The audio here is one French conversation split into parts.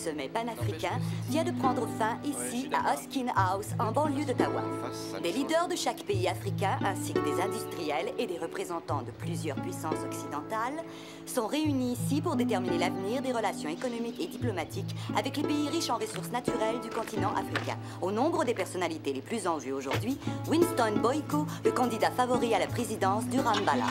sommet panafricain vient de prendre fin ici, à Hoskin House, en banlieue d'Ottawa. Des leaders de chaque pays africain, ainsi que des industriels et des représentants de plusieurs puissances occidentales, sont réunis ici pour déterminer l'avenir des relations économiques et diplomatiques avec les pays riches en ressources naturelles du continent africain. Au nombre des personnalités les plus en vue aujourd'hui, Winston Boyko, le candidat favori à la présidence du Rambala.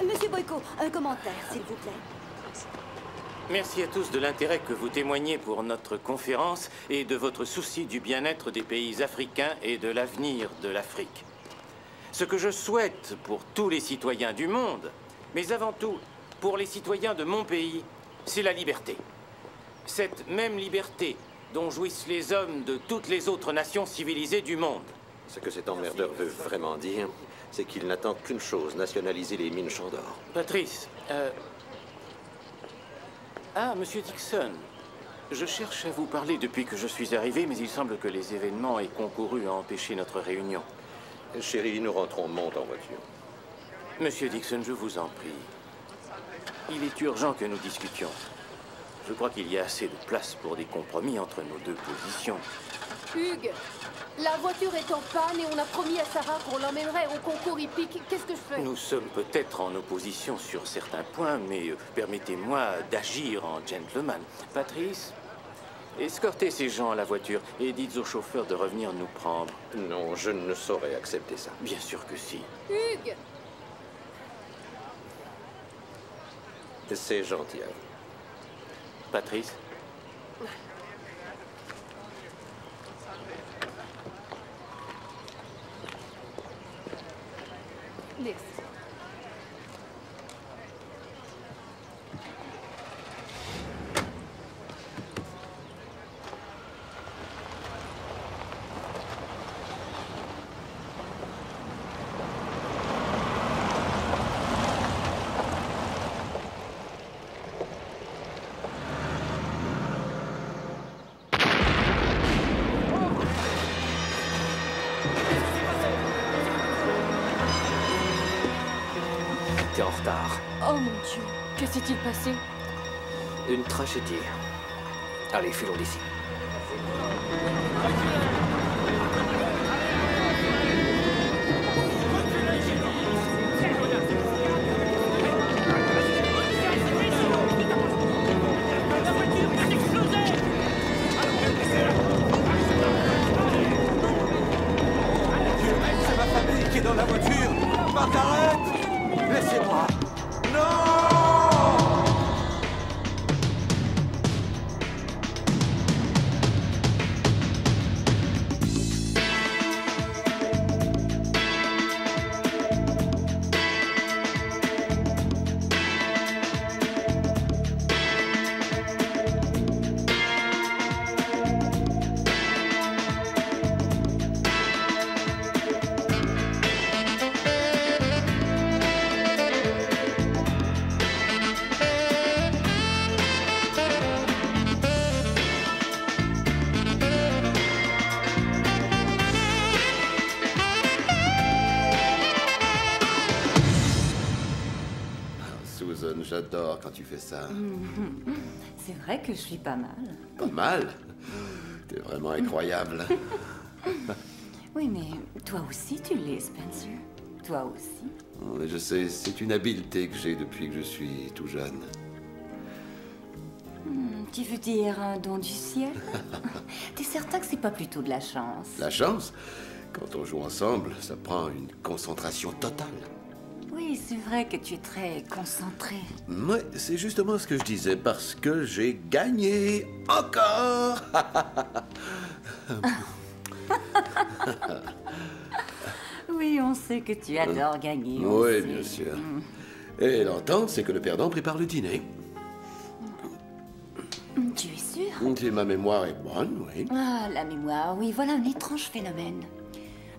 Monsieur Boyko, un commentaire, s'il vous plaît. Merci à tous de l'intérêt que vous témoignez pour notre conférence et de votre souci du bien-être des pays africains et de l'avenir de l'Afrique. Ce que je souhaite pour tous les citoyens du monde, mais avant tout pour les citoyens de mon pays, c'est la liberté. Cette même liberté dont jouissent les hommes de toutes les autres nations civilisées du monde. Ce que cet emmerdeur veut vraiment dire, c'est qu'il n'attend qu'une chose, nationaliser les mines Chandor. Patrice, Ah, Monsieur Dixon. Je cherche à vous parler depuis que je suis arrivé, mais il semble que les événements aient concouru à empêcher notre réunion. Chérie, nous rentrons, monte en voiture. Monsieur Dixon, je vous en prie. Il est urgent que nous discutions. Je crois qu'il y a assez de place pour des compromis entre nos deux positions. Hugues, la voiture est en panne et on a promis à Sarah qu'on l'emmènerait au concours hippique. Qu'est-ce que je fais? Nous sommes peut-être en opposition sur certains points, mais permettez-moi d'agir en gentleman. Patrice, escortez ces gens à la voiture et dites au chauffeur de revenir nous prendre. Non, je ne saurais accepter ça. Bien sûr que si. Hugues! C'est gentil. Patrice? Merci. T'es en retard. Oh mon Dieu, que s'est-il passé? Une tragédie. Allez, filons d'ici. C'est ma famille qui est dans la voiture. Margaret, laissez-moi. Non! Susan, j'adore quand tu fais ça. C'est vrai que je suis pas mal. Pas mal. T'es vraiment incroyable. Oui, mais toi aussi tu l'es, Spencer. Toi aussi. Oh, je sais, c'est une habileté que j'ai depuis que je suis tout jeune. Tu veux dire un don du ciel? T'es certain que c'est pas plutôt de la chance? La chance, quand on joue ensemble, ça prend une concentration totale. Oui, c'est vrai que tu es très concentré. Ouais, c'est justement ce que je disais, parce que j'ai gagné encore. Oui, on sait que tu adores gagner. Oui, bien sûr. Et l'entente, c'est que le perdant prépare le dîner. Tu es sûr? Si ma mémoire est bonne, oui. Ah, la mémoire, oui, voilà un étrange phénomène.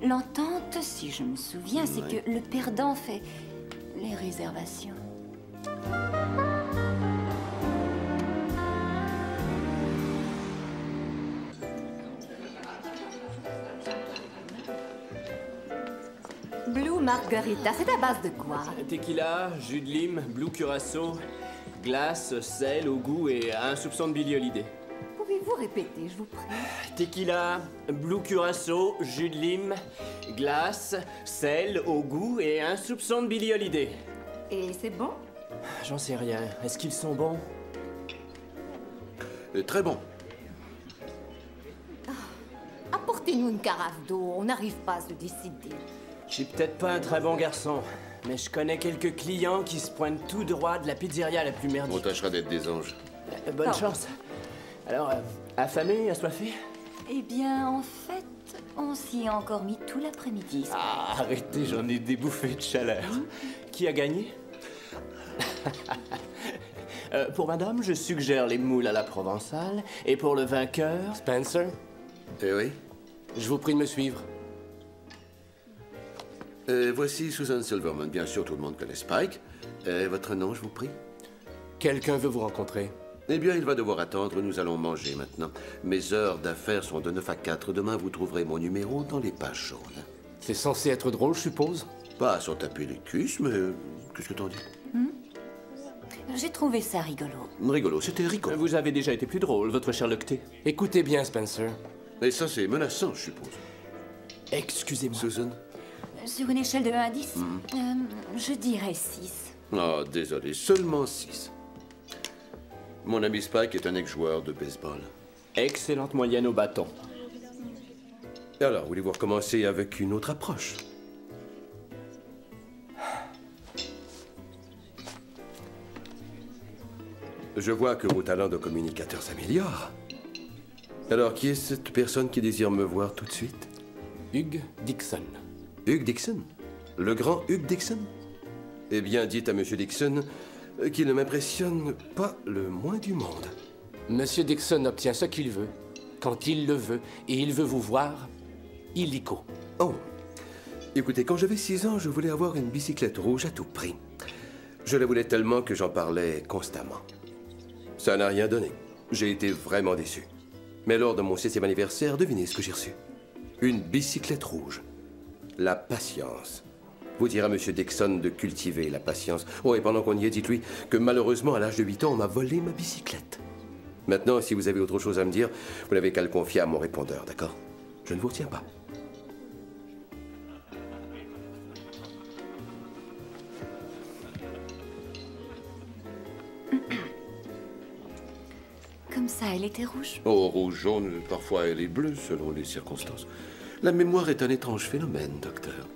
L'entente, si je me souviens, c'est que le perdant fait les réservations. margarita, c'est à base de quoi? Tequila, jus de lime, blue curaçao, glace, sel au goût et un soupçon de Billie Holiday. Pouvez-vous répéter, je vous prie? Tequila, blue curaçao, jus de lime, glace, sel au goût et un soupçon de Billie Holiday. Et c'est bon? J'en sais rien. Est-ce qu'ils sont bons? Très bon. Apportez-nous une carafe d'eau, on n'arrive pas à se décider. Je suis peut-être pas un très bon garçon, mais je connais quelques clients qui se pointent tout droit de la pizzeria la plus On merdique. tâchera d'être des anges. Bonne chance. Alors, affamé, assoiffé? Eh bien, en fait, on s'y est encore mis tout l'après-midi. Ah, arrêtez, j'en ai des bouffées de chaleur. Qui a gagné? Pour madame, je suggère les moules à la provençale. Et pour le vainqueur... Spencer, Eh oui. je vous prie de me suivre. Voici Susan Silverman. Bien sûr, tout le monde connaît Spike. Votre nom, je vous prie? Quelqu'un veut vous rencontrer. Eh bien, il va devoir attendre. Nous allons manger maintenant. Mes heures d'affaires sont de 9 à 4. Demain, vous trouverez mon numéro dans les pages jaunes. C'est censé être drôle, je suppose. Pas à s'en taper les cuisses, mais... Qu'est-ce que t'en dis? J'ai trouvé ça rigolo. Rigolo, c'était rigolo. Vous avez déjà été plus drôle, votre Sherlock T. Écoutez bien, Spencer. Et ça, c'est menaçant, je suppose. Excusez-moi. Susan? Sur une échelle de 1 à 10, je dirais 6. Oh, désolé, seulement 6. Mon ami Spike est un ex-joueur de baseball. Excellente moyenne au bâton. Et alors, voulez-vous recommencer avec une autre approche? Je vois que vos talents de communicateur s'améliorent. Alors, qui est cette personne qui désire me voir tout de suite? Hugh Dixon. Hugh Dixon? Le grand Hugh Dixon? Eh bien, dites à Monsieur Dixon qu'il ne m'impressionne pas le moins du monde. Monsieur Dixon obtient ce qu'il veut, quand il le veut, et il veut vous voir illico. Oh, écoutez, quand j'avais 6 ans, je voulais avoir une bicyclette rouge à tout prix. Je la voulais tellement que j'en parlais constamment. Ça n'a rien donné. J'ai été vraiment déçu. Mais lors de mon 6e anniversaire, devinez ce que j'ai reçu. Une bicyclette rouge. La patience. Vous direz à Monsieur Dixon de cultiver la patience. Oh, et pendant qu'on y est, dites-lui que malheureusement, à l'âge de 8 ans, on m'a volé ma bicyclette. Maintenant, si vous avez autre chose à me dire, vous n'avez qu'à le confier à mon répondeur, d'accord? Je ne vous retiens pas. Comme ça, elle était rouge. Oh, rouge, jaune, parfois elle est bleue selon les circonstances. La mémoire est un étrange phénomène, docteur.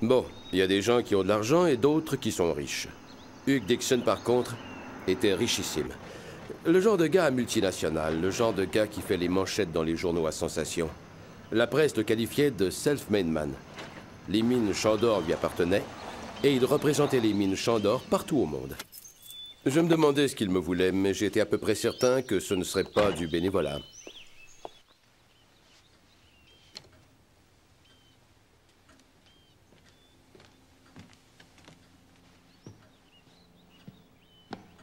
Bon, il y a des gens qui ont de l'argent et d'autres qui sont riches. Hugh Dixon, par contre, était richissime. Le genre de gars à multinational, le genre de gars qui fait les manchettes dans les journaux à sensation. La presse le qualifiait de self-made man. Les mines Chandor lui appartenaient et il représentait les mines Chandor partout au monde. Je me demandais ce qu'il me voulait, mais j'étais à peu près certain que ce ne serait pas du bénévolat.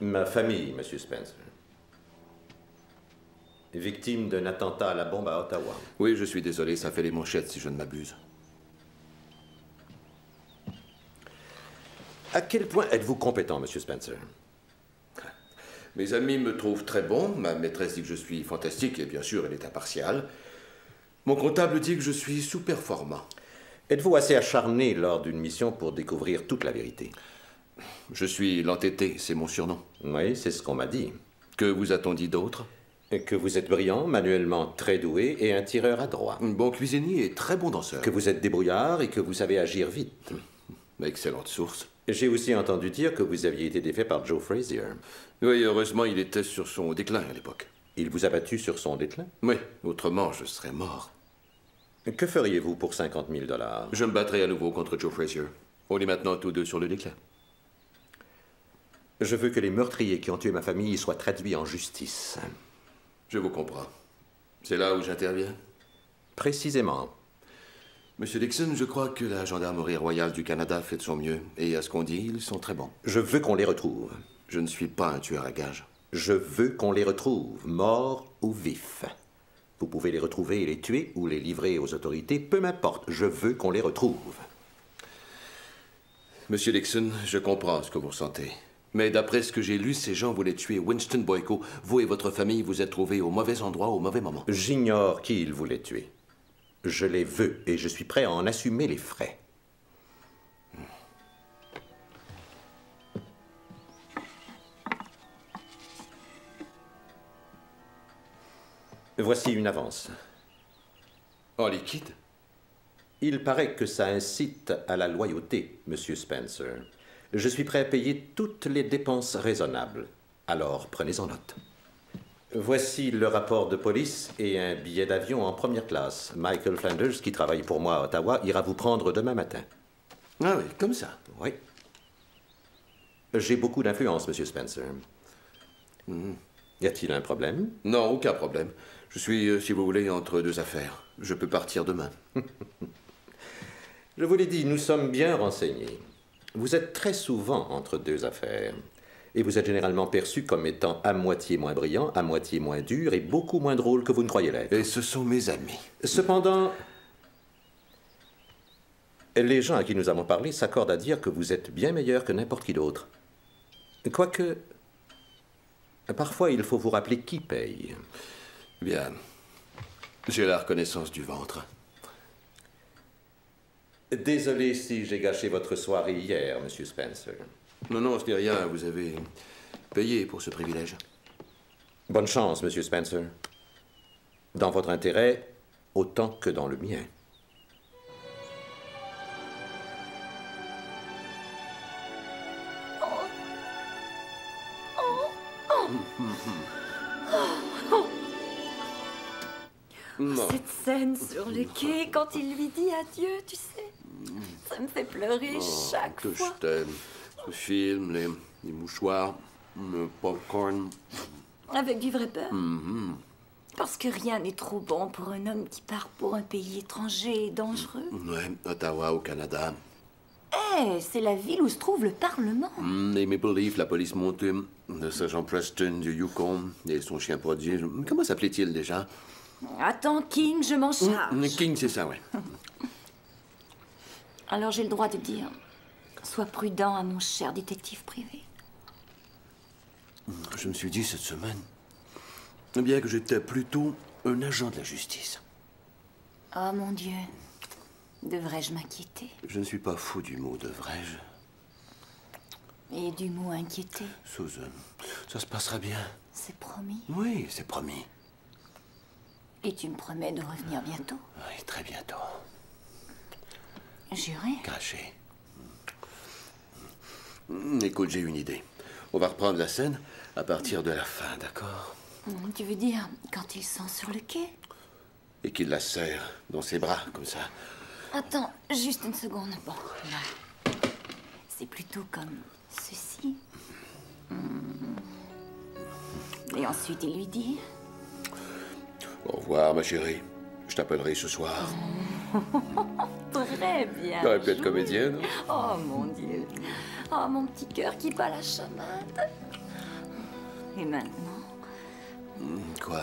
Ma famille, Monsieur Spencer. Victime d'un attentat à la bombe à Ottawa. Oui, je suis désolé, ça fait les manchettes si je ne m'abuse. À quel point êtes-vous compétent, Monsieur Spencer? Mes amis me trouvent très bon, ma maîtresse dit que je suis fantastique, et bien sûr, elle est impartiale. Mon comptable dit que je suis sous-performant. Êtes-vous assez acharné lors d'une mission pour découvrir toute la vérité? Je suis l'entêté, c'est mon surnom. Oui, c'est ce qu'on m'a dit. Que vous a-t-on dit d'autre? Que vous êtes brillant, manuellement très doué et un tireur adroit. Un bon cuisinier et très bon danseur. Que vous êtes débrouillard et que vous savez agir vite. Excellente source. J'ai aussi entendu dire que vous aviez été défait par Joe Frazier. Oui, heureusement, il était sur son déclin à l'époque. Il vous a battu sur son déclin? Oui, autrement, je serais mort. Que feriez-vous pour 50 000 $? Je me battrai à nouveau contre Joe Frazier. On est maintenant tous deux sur le déclin. Je veux que les meurtriers qui ont tué ma famille soient traduits en justice. Je vous comprends. C'est là où j'interviens? Précisément. Monsieur Dixon, je crois que la Gendarmerie royale du Canada fait de son mieux. Et à ce qu'on dit, ils sont très bons. Je veux qu'on les retrouve. Je ne suis pas un tueur à gages. Je veux qu'on les retrouve, morts ou vifs. Vous pouvez les retrouver et les tuer ou les livrer aux autorités, peu m'importe. Je veux qu'on les retrouve. Monsieur Dixon, je comprends ce que vous ressentez. Mais d'après ce que j'ai lu, ces gens voulaient tuer Winston Boyko. Vous et votre famille vous êtes trouvés au mauvais endroit au mauvais moment. J'ignore qui ils voulaient tuer. Je les veux et je suis prêt à en assumer les frais. Voici une avance. En liquide? Il paraît que ça incite à la loyauté, Monsieur Spencer. Je suis prêt à payer toutes les dépenses raisonnables. Alors, prenez-en note. Voici le rapport de police et un billet d'avion en première classe. Michael Flanders, qui travaille pour moi à Ottawa, ira vous prendre demain matin. Ah oui, comme ça. Oui. J'ai beaucoup d'influence, Monsieur Spencer. Y a-t-il un problème? Non, aucun problème. Je suis, si vous voulez, entre deux affaires. Je peux partir demain. Je vous l'ai dit, nous sommes bien renseignés. Vous êtes très souvent entre deux affaires. Et vous êtes généralement perçu comme étant à moitié moins brillant, à moitié moins dur et beaucoup moins drôle que vous ne croyez l'être. Et ce sont mes amis. Cependant, les gens à qui nous avons parlé s'accordent à dire que vous êtes bien meilleur que n'importe qui d'autre. Quoique, parfois il faut vous rappeler qui paye. Bien. J'ai la reconnaissance du ventre. Désolé si j'ai gâché votre soirée hier, Monsieur Spencer. Non, non, ce n'est rien. Vous avez payé pour ce privilège. Bonne chance, Monsieur Spencer. Dans votre intérêt, autant que dans le mien. Non. Cette scène sur le quai, quand il lui dit adieu, tu sais, ça me fait pleurer chaque Que fois. je t'aime. Ce film, les mouchoirs, le popcorn. Avec du vrai beurre. Parce que rien n'est trop bon pour un homme qui part pour un pays étranger et dangereux. Ouais, Ottawa, au Canada. Eh, c'est la ville où se trouve le Parlement. Les Maple Leaf, la police montée, le sergent Preston du Yukon et son chien prodige. Comment s'appelait-il déjà? Attends, King, je m'en charge. King, c'est ça, ouais. Alors j'ai le droit de dire, sois prudent à mon cher détective privé. Je me suis dit cette semaine, bien que j'étais plutôt un agent de la justice. Oh mon Dieu, devrais-je m'inquiéter? Je ne suis pas fou du mot, devrais-je? Et du mot inquiéter? Susan, ça se passera bien. C'est promis. Oui, c'est promis. Et tu me promets de revenir bientôt? Oui, très bientôt. Juré? Caché. Écoute, j'ai une idée. On va reprendre la scène à partir de la fin, d'accord? Tu veux dire quand ils sont sur le quai? Et qu'il la serre dans ses bras, comme ça. Attends, juste une seconde. Bon, là. C'est plutôt comme ceci. Et ensuite, il lui dit... Au revoir, ma chérie. Je t'appellerai ce soir. Très bien. T'aurais pu être comédienne. Oh, mon Dieu. Oh, mon petit cœur qui bat la chamade. Et maintenant, Quoi?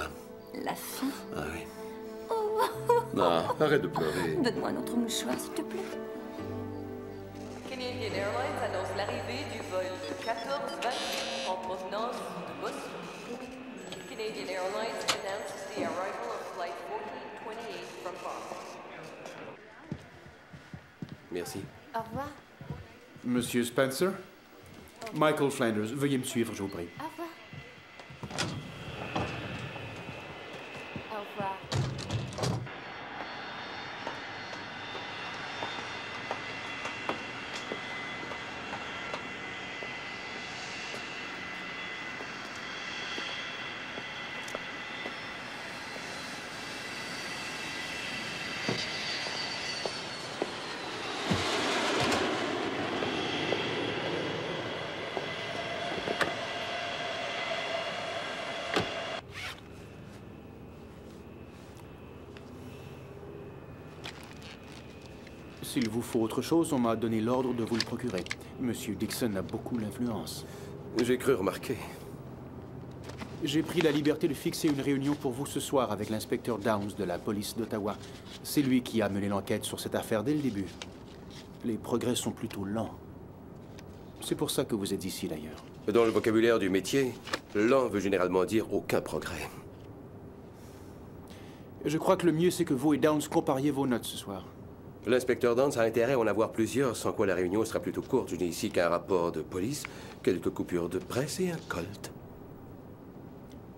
la fin. Ah oui. Non, arrête de pleurer. Donne-moi un autre mouchoir, s'il te plaît. Canadian Airlines annonce l'arrivée du vol 1428 en provenance de Boston. Canadian Airlines announces the arrival of flight 1428 from Boston. Merci. Au revoir. Monsieur Spencer? Michael Flanders, veuillez me suivre, je vous prie. Au revoir. Au revoir. S'il vous faut autre chose, on m'a donné l'ordre de vous le procurer. Monsieur Dixon a beaucoup l'influence. J'ai cru remarquer. J'ai pris la liberté de fixer une réunion pour vous ce soir avec l'inspecteur Downs de la police d'Ottawa. C'est lui qui a mené l'enquête sur cette affaire dès le début. Les progrès sont plutôt lents. C'est pour ça que vous êtes ici, d'ailleurs. Dans le vocabulaire du métier, lent veut généralement dire aucun progrès. Je crois que le mieux, c'est que vous et Downs compariez vos notes ce soir. L'inspecteur Downs a intérêt à en avoir plusieurs, sans quoi la réunion sera plutôt courte. Je n'ai ici qu'un rapport de police, quelques coupures de presse et un colt.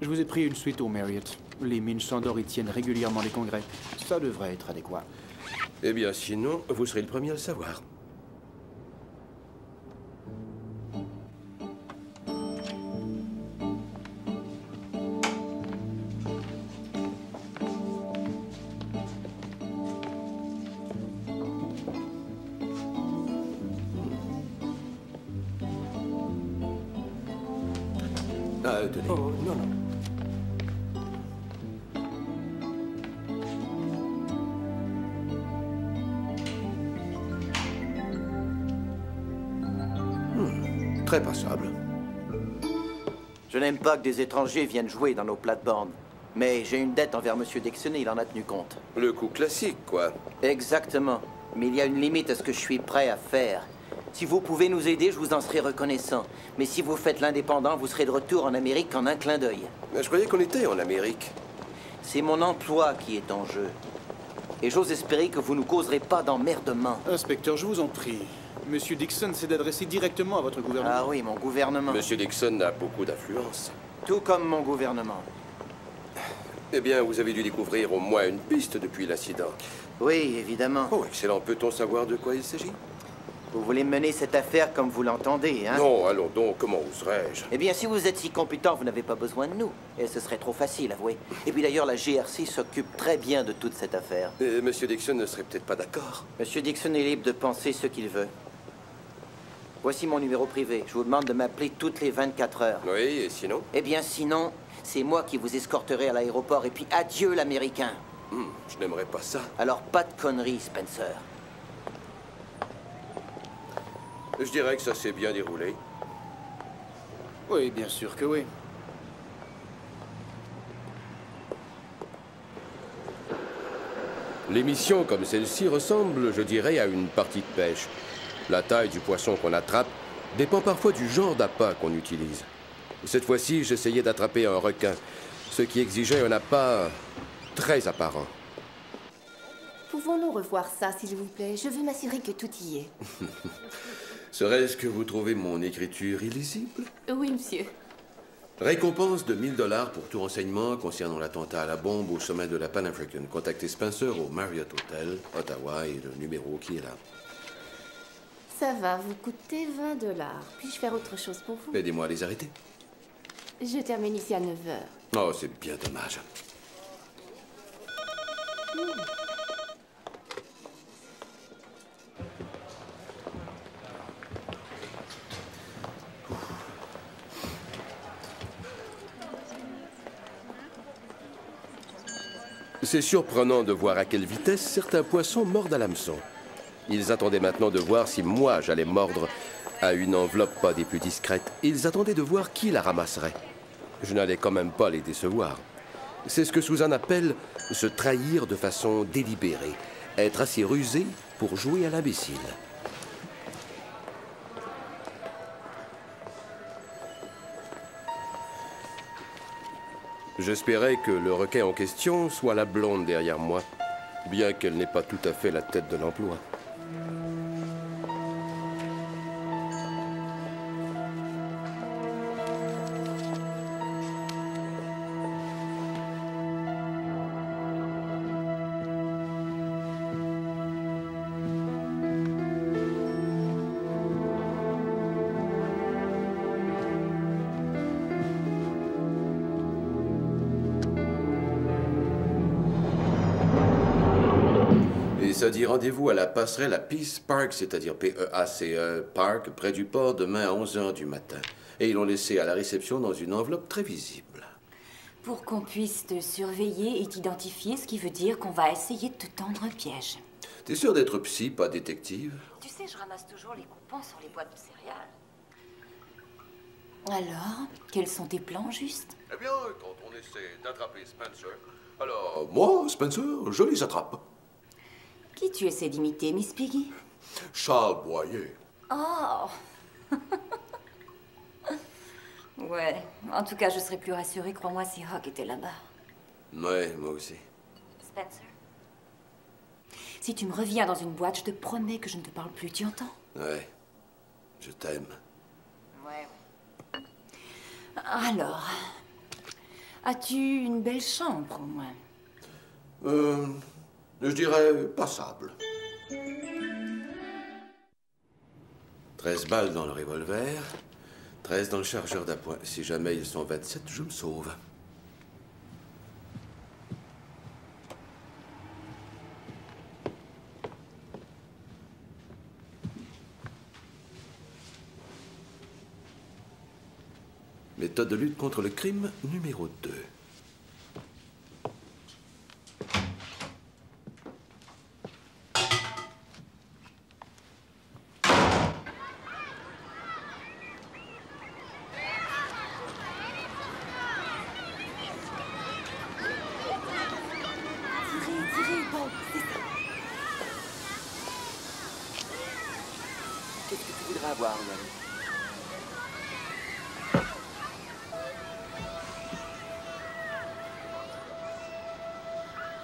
Je vous ai pris une suite au Marriott. Les mines Sandor y tiennent régulièrement les congrès. Ça devrait être adéquat. Eh bien, sinon, vous serez le premier à le savoir. Ah, tenez. Oh, non, non. Très passable. Je n'aime pas que des étrangers viennent jouer dans nos plates-bandes. Mais j'ai une dette envers M. Dixon et il en a tenu compte. Le coup classique, quoi. Exactement. Mais il y a une limite à ce que je suis prêt à faire. Si vous pouvez nous aider, je vous en serai reconnaissant. Mais si vous faites l'indépendant, vous serez de retour en Amérique en un clin d'œil. Mais je croyais qu'on était en Amérique. C'est mon emploi qui est en jeu. Et j'ose espérer que vous ne causerez pas d'emmerdement. Inspecteur, je vous en prie. Monsieur Dixon s'est adressé directement à votre gouvernement. Ah oui, mon gouvernement. Monsieur Dixon a beaucoup d'influence. Tout comme mon gouvernement. Eh bien, vous avez dû découvrir au moins une piste depuis l'incident. Oui, évidemment. Oh, excellent. Peut-on savoir de quoi il s'agit? Vous voulez mener cette affaire comme vous l'entendez, hein? Non, allons donc. Comment oserais-je? Eh bien, si vous êtes si compétent, vous n'avez pas besoin de nous. Et ce serait trop facile, avouez. Et puis d'ailleurs, la GRC s'occupe très bien de toute cette affaire. Et Monsieur Dixon ne serait peut-être pas d'accord. Monsieur Dixon est libre de penser ce qu'il veut. Voici mon numéro privé. Je vous demande de m'appeler toutes les 24 heures. Oui, et sinon? Eh bien, sinon, c'est moi qui vous escorterai à l'aéroport. Et puis, adieu, l'Américain. Je n'aimerais pas ça. Alors, pas de conneries, Spencer. Je dirais que ça s'est bien déroulé. Oui, bien sûr que oui. Les missions comme celle-ci ressemblent, je dirais, à une partie de pêche. La taille du poisson qu'on attrape dépend parfois du genre d'appât qu'on utilise. Cette fois-ci, j'essayais d'attraper un requin, ce qui exigeait un appât très apparent. Pouvons-nous revoir ça, s'il vous plaît? Je veux m'assurer que tout y est. Serait-ce que vous trouvez mon écriture illisible? Oui, monsieur. Récompense de 1000 $ pour tout renseignement concernant l'attentat à la bombe au sommet de la Pan African. Contactez Spencer au Marriott Hotel, Ottawa, et le numéro qui est là. Ça va vous coûter 20 $. Puis-je faire autre chose pour vous? Aidez-moi à les arrêter. Je termine ici à 9 h. Oh, c'est bien dommage. C'est surprenant de voir à quelle vitesse certains poissons mordent à l'hameçon. Ils attendaient maintenant de voir si moi j'allais mordre à une enveloppe pas des plus discrètes. Ils attendaient de voir qui la ramasserait. Je n'allais quand même pas les décevoir. C'est ce que Suzanne appelle se trahir de façon délibérée, être assez rusé pour jouer à l'imbécile. J'espérais que le requin en question soit la blonde derrière moi, bien qu'elle n'ait pas tout à fait la tête de l'emploi. Ça dit rendez-vous à la passerelle à Peace Park, c'est-à-dire P-E-A-C-E Park, près du port, demain à 11 h du matin. Et ils l'ont laissé à la réception dans une enveloppe très visible. Pour qu'on puisse te surveiller et t'identifier, ce qui veut dire qu'on va essayer de te tendre un piège. T'es sûr d'être psy, pas détective? Tu sais, je ramasse toujours les coupons sur les boîtes de céréales. Alors, quels sont tes plans, juste? Eh bien, quand on essaie d'attraper Spencer, alors moi, Spencer, je les attrape. Qui tu essaies d'imiter, Miss Piggy? Charles Boyer. Oh! Ouais, en tout cas, je serais plus rassurée, crois-moi, si Rock était là-bas. Ouais, moi aussi. Spencer? Si tu me reviens dans une boîte, je te promets que je ne te parle plus, tu entends? Ouais, je t'aime. Ouais. Alors, as-tu une belle chambre, au moins? Je dirais passable. 13 balles dans le revolver, 13 dans le chargeur d'appoint. Si jamais ils sont 27, je me sauve. Méthode de lutte contre le crime numéro 2. Tirez, bon, c'est ça. Qu'est-ce que tu voudrais avoir, mon ami?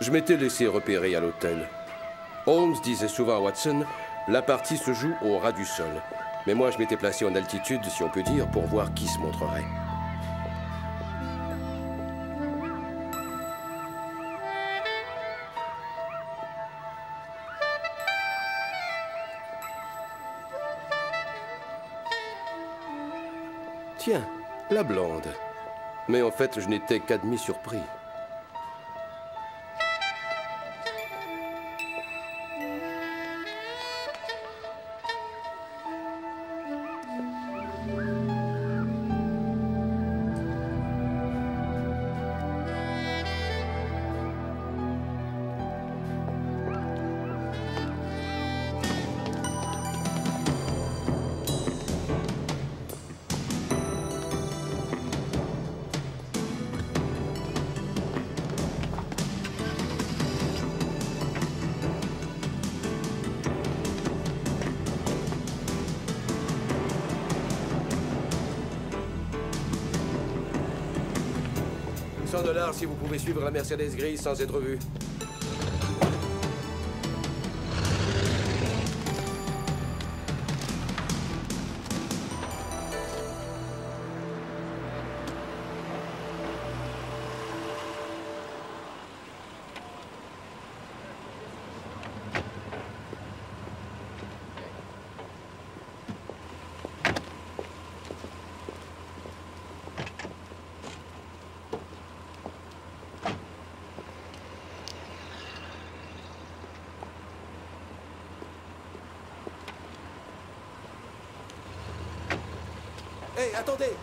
Je m'étais laissé repérer à l'hôtel. Holmes disait souvent à Watson, la partie se joue au ras du sol. Mais moi, je m'étais placé en altitude, si on peut dire, pour voir qui se montrerait. Tiens, la blonde. Mais en fait, je n'étais qu'à demi surpris. $100 si vous pouvez suivre la Mercedes grise sans être vu. Hé, attendez!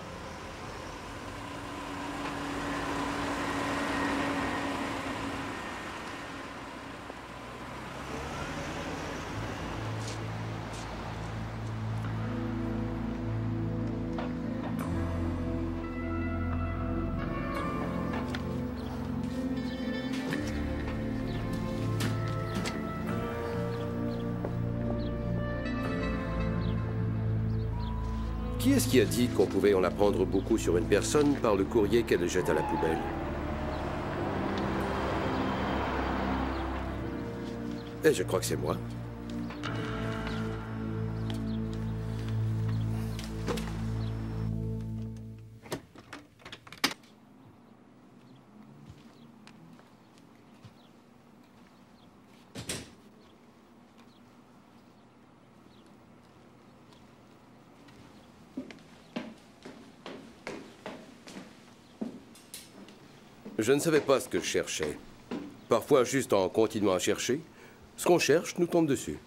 Qui est-ce qui a dit qu'on pouvait en apprendre beaucoup sur une personne par le courrier qu'elle jette à la poubelle? Et je crois que c'est moi. Je ne savais pas ce que je cherchais. Parfois, juste en continuant à chercher, ce qu'on cherche nous tombe dessus.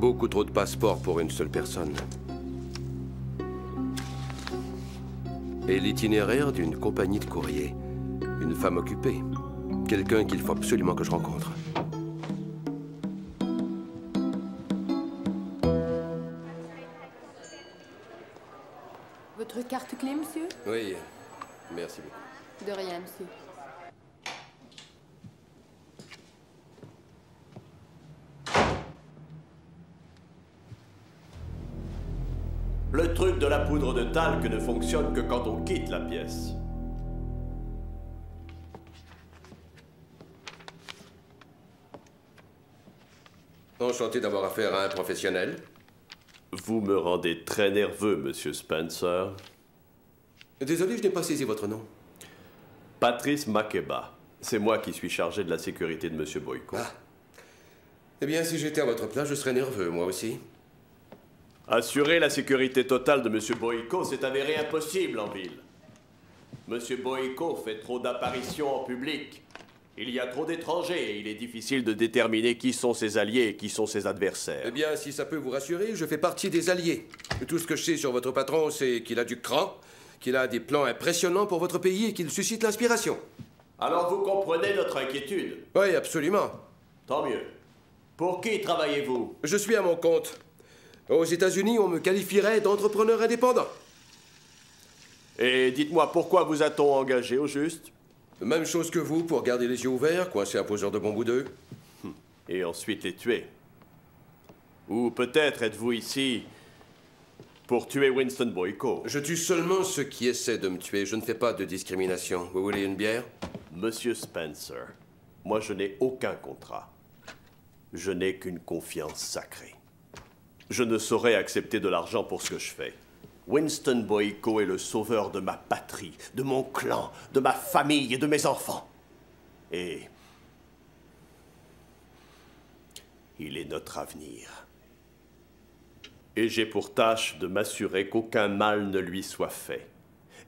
Beaucoup trop de passeports pour une seule personne. Et l'itinéraire d'une compagnie de courrier. Une femme occupée. Quelqu'un qu'il faut absolument que je rencontre. Votre carte clé, monsieur? Oui, merci beaucoup. De rien, monsieur. Le truc de la poudre de talc ne fonctionne que quand on quitte la pièce. Enchanté d'avoir affaire à un professionnel. Vous me rendez très nerveux, monsieur Spencer. Désolé, je n'ai pas saisi votre nom. Patrice Makeba. C'est moi qui suis chargé de la sécurité de monsieur Boyko. Ah. Eh bien, si j'étais à votre place, je serais nerveux, moi aussi. Assurer la sécurité totale de monsieur Boyko s'est avéré impossible en ville. Monsieur Boyko fait trop d'apparitions en public. Il y a trop d'étrangers et il est difficile de déterminer qui sont ses alliés et qui sont ses adversaires. Eh bien, si ça peut vous rassurer, je fais partie des alliés. Tout ce que je sais sur votre patron, c'est qu'il a du cran, qu'il a des plans impressionnants pour votre pays et qu'il suscite l'inspiration. Alors vous comprenez notre inquiétude? Oui, absolument. Tant mieux. Pour qui travaillez-vous? Je suis à mon compte. Aux États-Unis, on me qualifierait d'entrepreneur indépendant. Et dites-moi, pourquoi vous a-t-on engagé au juste? Même chose que vous, pour garder les yeux ouverts, coincer un poseur de bambou d'eux. Et ensuite les tuer. Ou peut-être êtes-vous ici pour tuer Winston Boyko. Je tue seulement ceux qui essaient de me tuer. Je ne fais pas de discrimination. Vous voulez une bière? Monsieur Spencer, moi je n'ai aucun contrat. Je n'ai qu'une confiance sacrée. Je ne saurais accepter de l'argent pour ce que je fais. Winston Boyko est le sauveur de ma patrie, de mon clan, de ma famille et de mes enfants. Et il est notre avenir. Et j'ai pour tâche de m'assurer qu'aucun mal ne lui soit fait.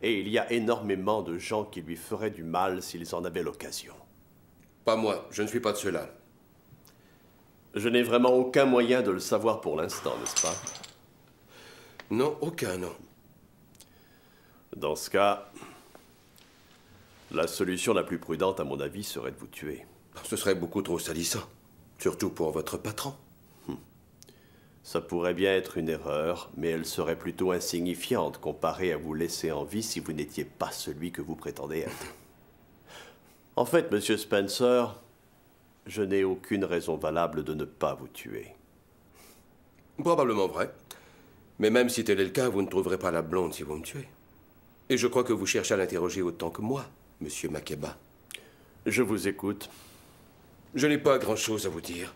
Et il y a énormément de gens qui lui feraient du mal s'ils en avaient l'occasion. Pas moi, je ne suis pas de ceux-là. Je n'ai vraiment aucun moyen de le savoir pour l'instant, n'est-ce pas? Non, aucun, non. Dans ce cas, la solution la plus prudente, à mon avis, serait de vous tuer. Ce serait beaucoup trop salissant. Surtout pour votre patron. Ça pourrait bien être une erreur, mais elle serait plutôt insignifiante comparée à vous laisser en vie si vous n'étiez pas celui que vous prétendez être. En fait, monsieur Spencer, je n'ai aucune raison valable de ne pas vous tuer. Probablement vrai. Mais même si tel est le cas, vous ne trouverez pas la blonde si vous me tuez. Et je crois que vous cherchez à l'interroger autant que moi, monsieur Makeba. Je vous écoute. Je n'ai pas grand-chose à vous dire.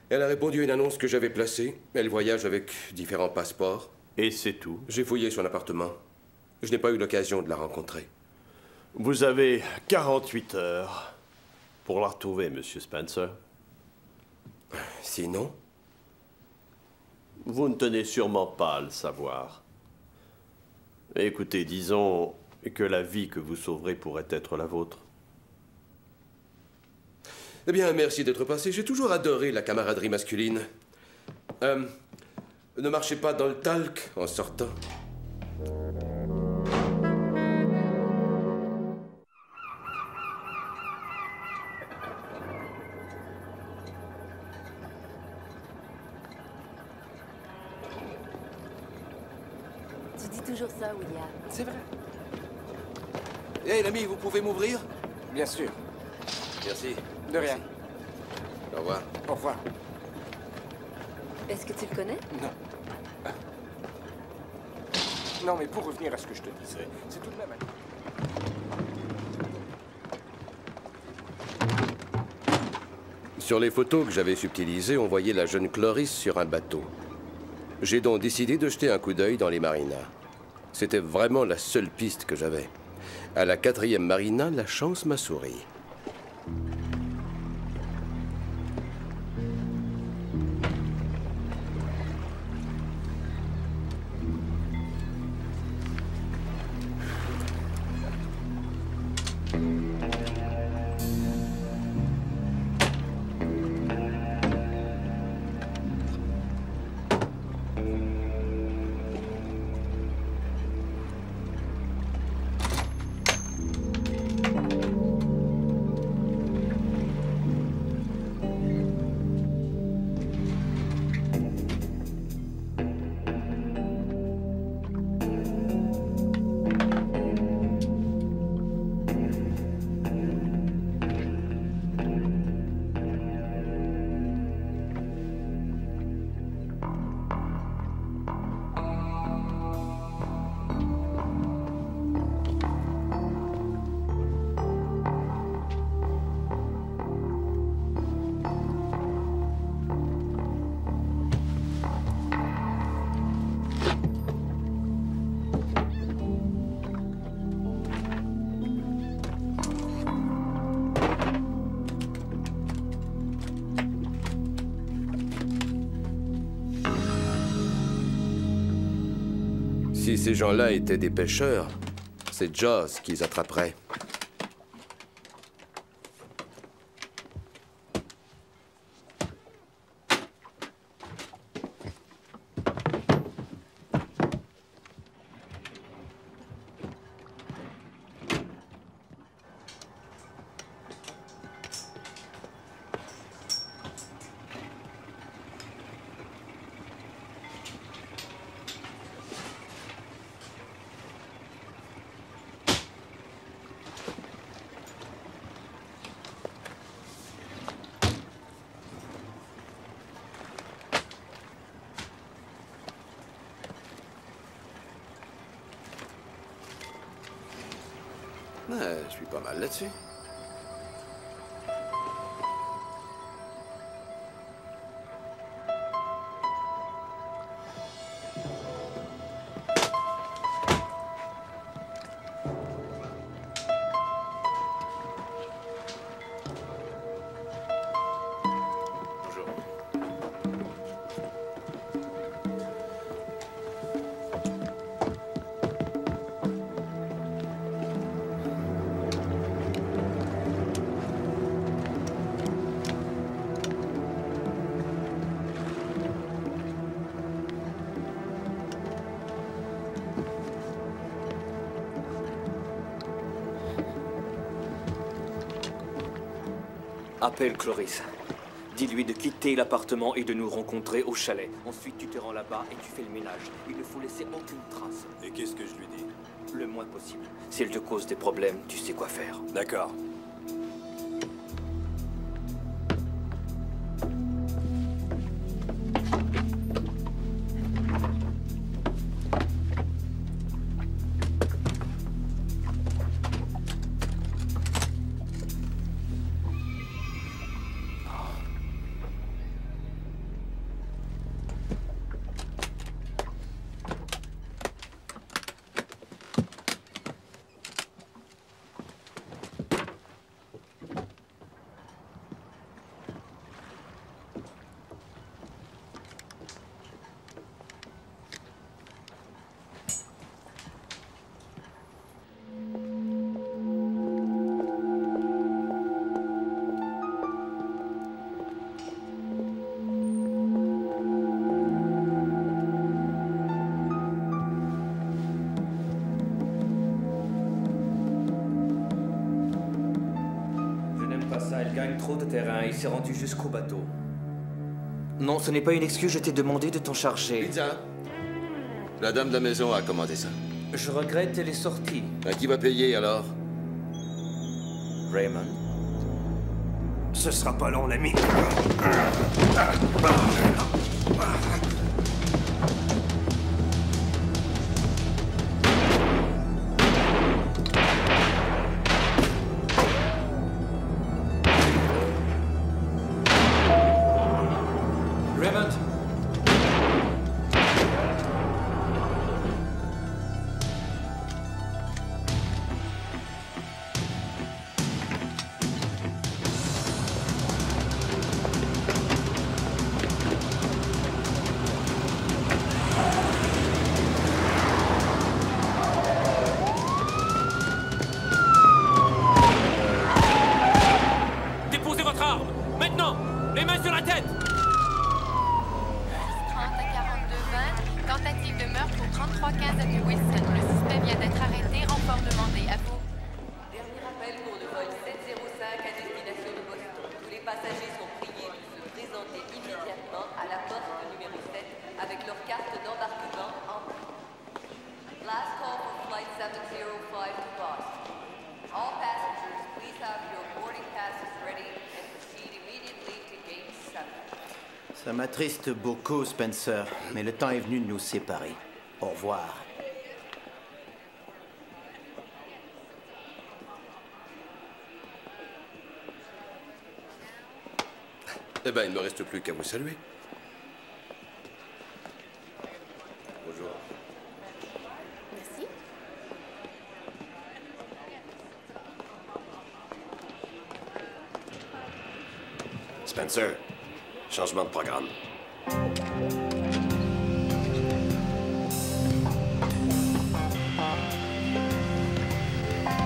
Elle a répondu à une annonce que j'avais placée. Elle voyage avec différents passeports. Et c'est tout? J'ai fouillé son appartement. Je n'ai pas eu l'occasion de la rencontrer. Vous avez 48 heures pour la retrouver, monsieur Spencer. Sinon? Vous ne tenez sûrement pas à le savoir. Écoutez, disons que la vie que vous sauverez pourrait être la vôtre. Eh bien, merci d'être passé. J'ai toujours adoré la camaraderie masculine. Ne marchez pas dans le talc en sortant. Tu dis toujours ça, William. C'est vrai. Hé, l'ami, vous pouvez m'ouvrir? Bien sûr. Merci. De rien. Au revoir. Au revoir. Est-ce que tu le connais? Non. Non, mais pour revenir à ce que je te disais, c'est tout de même... Sur les photos que j'avais subtilisées, on voyait la jeune Cloris sur un bateau. J'ai donc décidé de jeter un coup d'œil dans les marinas. C'était vraiment la seule piste que j'avais. À la 4e marina, la chance m'a souri. Si ces gens-là étaient des pêcheurs, c'est Jaws qui les attraperait. Ouais, je suis pas mal là-dessus. Appelle Cloris. Dis-lui de quitter l'appartement et de nous rencontrer au chalet. Ensuite, tu te rends là-bas et tu fais le ménage. Il ne faut laisser aucune trace. Et qu'est-ce que je lui dis? Le moins possible. Si elle te cause des problèmes, tu sais quoi faire. D'accord. Trop de terrain, il s'est rendu jusqu'au bateau. Non, ce n'est pas une excuse, je t'ai demandé de t'en charger. Pizza. La dame de la maison a commandé ça. Je regrette, elle est sortie. Qui va payer alors? Raymond. Ce sera pas long, l'ami. Ça m'attriste beaucoup, Spencer, mais le temps est venu de nous séparer. Au revoir. Eh ben, il ne me reste plus qu'à vous saluer. Bonjour. Merci. Spencer, changement de programme.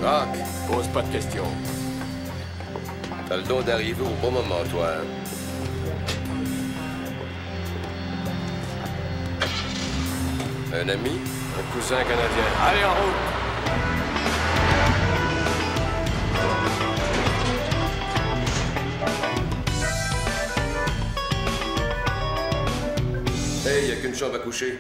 Rock, pose pas de questions. T'as le don d'arriver au bon moment, toi. Hein? Un ami? Un cousin canadien. Allez, en route! Hey, y a qu'une chambre à coucher.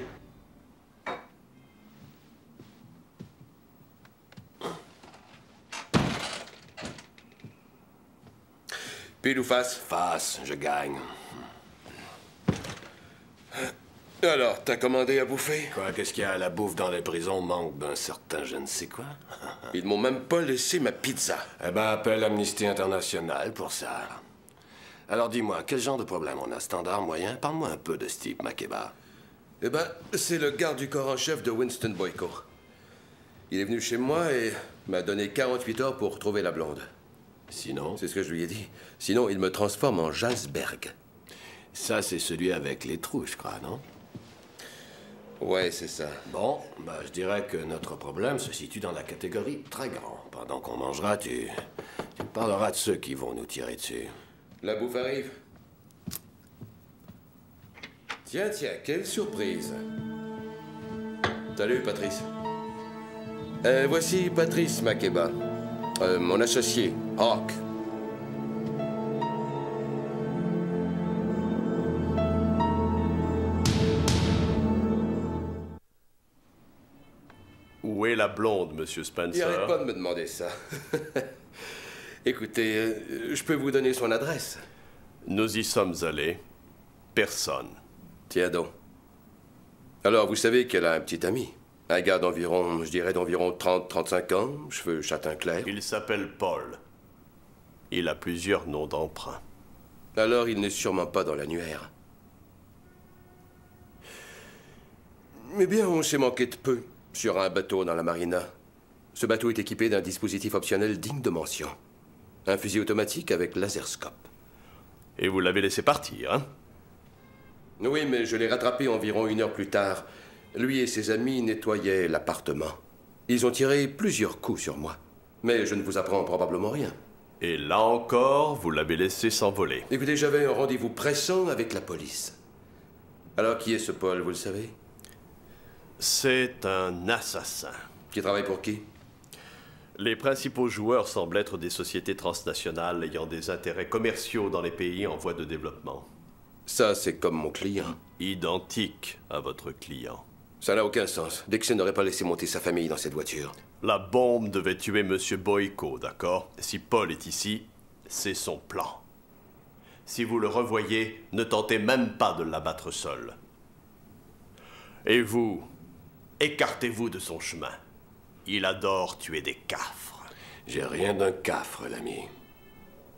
Pile ou face? Face, je gagne. Alors, t'as commandé à bouffer? Quoi, qu'est-ce qu'il y a? La bouffe dans les prisons manque d'un certain je ne sais quoi. Ils m'ont même pas laissé ma pizza. Eh ben, appelle Amnesty International pour ça. Alors dis-moi, quel genre de problème on a? Standard, moyen? Parle-moi un peu de Steve Makeba. Eh ben, c'est le garde du corps en chef de Winston Boyko. Il est venu chez moi et m'a donné 48 heures pour trouver la blonde. Sinon? C'est ce que je lui ai dit. Sinon, il me transforme en Jalsberg. Ça, c'est celui avec les trous, je crois, non? Ouais, c'est ça. Bon, bah, je dirais que notre problème se situe dans la catégorie très grand. Pendant qu'on mangera, tu parleras de ceux qui vont nous tirer dessus. La bouffe arrive. Tiens, quelle surprise. Salut, Patrice. Voici Patrice Makeba, mon associé, Hawk. Où est la blonde, Monsieur Spencer? Il n'arrête pas de me demander ça. Écoutez, je peux vous donner son adresse? Nous y sommes allés. Personne. Tiens donc. Alors, vous savez qu'elle a un petit ami. Un gars d'environ, je dirais d'environ 30-35 ans, cheveux châtain clair. Il s'appelle Paul. Il a plusieurs noms d'emprunt. Alors, il n'est sûrement pas dans l'annuaire. Eh bien, on s'est manqué de peu sur un bateau dans la marina. Ce bateau est équipé d'un dispositif optionnel digne de mention. Un fusil automatique avec laserscope. Et vous l'avez laissé partir, hein? Oui, mais je l'ai rattrapé environ 1 heure plus tard. Lui et ses amis nettoyaient l'appartement. Ils ont tiré plusieurs coups sur moi. Mais je ne vous apprends probablement rien. Et là encore, vous l'avez laissé s'envoler. Écoutez, j'avais un rendez-vous pressant avec la police. Alors, qui est ce Paul, vous le savez? C'est un assassin. Qui travaille pour qui? Les principaux joueurs semblent être des sociétés transnationales ayant des intérêts commerciaux dans les pays en voie de développement. Ça, c'est comme mon client. Identique à votre client. Ça n'a aucun sens. Dixon n'aurait pas laissé monter sa famille dans cette voiture. La bombe devait tuer Monsieur Boyko, d'accord? Si Paul est ici, c'est son plan. Si vous le revoyez, ne tentez même pas de l'abattre seul. Et vous, écartez-vous de son chemin. Il adore tuer des cafres. J'ai rien d'un cafre, l'ami.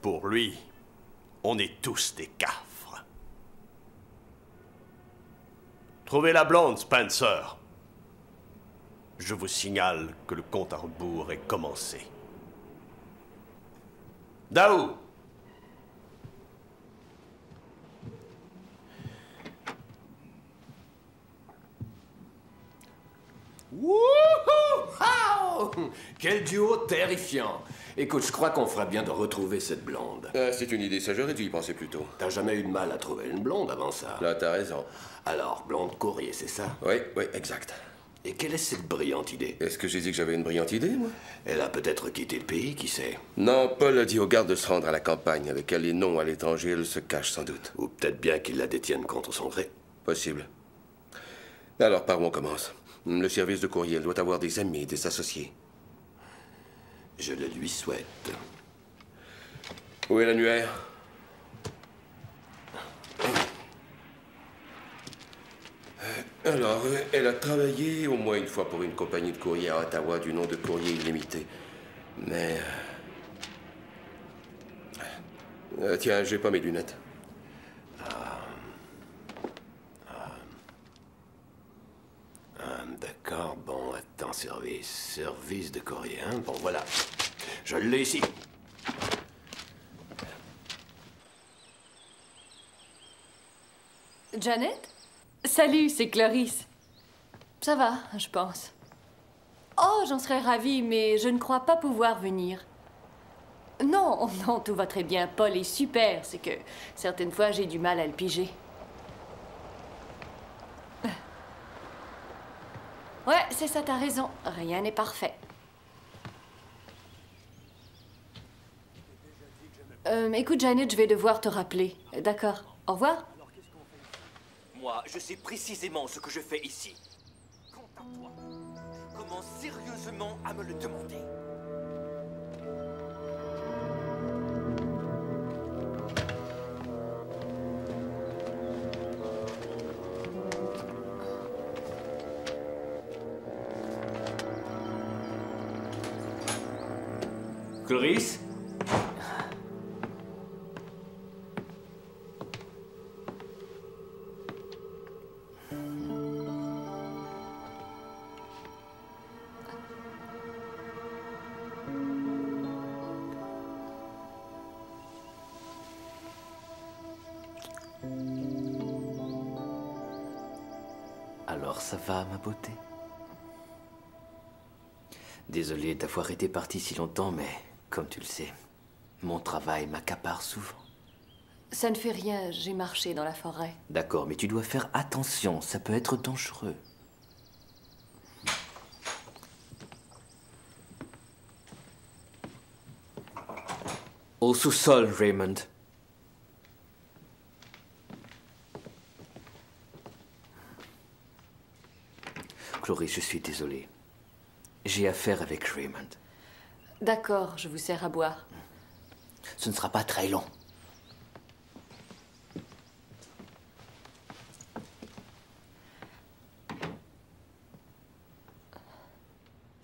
Pour lui, on est tous des cafres. Trouvez la blonde, Spencer. Je vous signale que le compte à rebours est commencé. Daou! Wouhou! Quel duo terrifiant! Écoute, je crois qu'on ferait bien de retrouver cette blonde. C'est une idée, ça j'aurais dû y penser plus tôt. T'as jamais eu de mal à trouver une blonde avant ça? Là, t'as raison. Alors, blonde courrier, c'est ça? Oui, exact. Et quelle est cette brillante idée? Est-ce que j'ai dit que j'avais une brillante idée, moi? Elle a peut-être quitté le pays, qui sait? Non, Paul a dit aux gardes de se rendre à la campagne. Avec elle et non à l'étranger, elle se cache sans doute. Ou peut-être bien qu'ils la détiennent contre son gré. Possible. Alors, par où on commence? Le service de courrier, elle doit avoir des amis, des associés. Je le lui souhaite. Où est l'annuaire? Alors, elle a travaillé au moins une fois pour une compagnie de courrier à Ottawa du nom de Courrier Illimité. Mais... tiens, j'ai pas mes lunettes. D'accord, bon, attends, service de courrier, hein? Bon, voilà. Je l'ai ici. Janet? Salut, c'est Clarisse. Ça va, je pense. Oh, Oh, j'en serais ravie, mais je ne crois pas pouvoir venir. Non, non, tout va très bien. Paul est super. C'est que certaines fois, j'ai du mal à le piger. Ouais, c'est ça, t'as raison. Rien n'est parfait. Écoute, Janet, je vais devoir te rappeler. D'accord. Au revoir. Moi, je sais précisément ce que je fais ici. Quant à toi, commence sérieusement à me le demander. Cloris? Alors ça va, ma beauté? Désolé d'avoir été parti si longtemps, mais comme tu le sais, mon travail m'accapare souvent. Ça ne fait rien, j'ai marché dans la forêt. D'accord, mais tu dois faire attention, ça peut être dangereux. Au sous-sol, Raymond. Cloris, je suis désolé. J'ai affaire avec Raymond. D'accord, je vous sers à boire. Ce ne sera pas très long.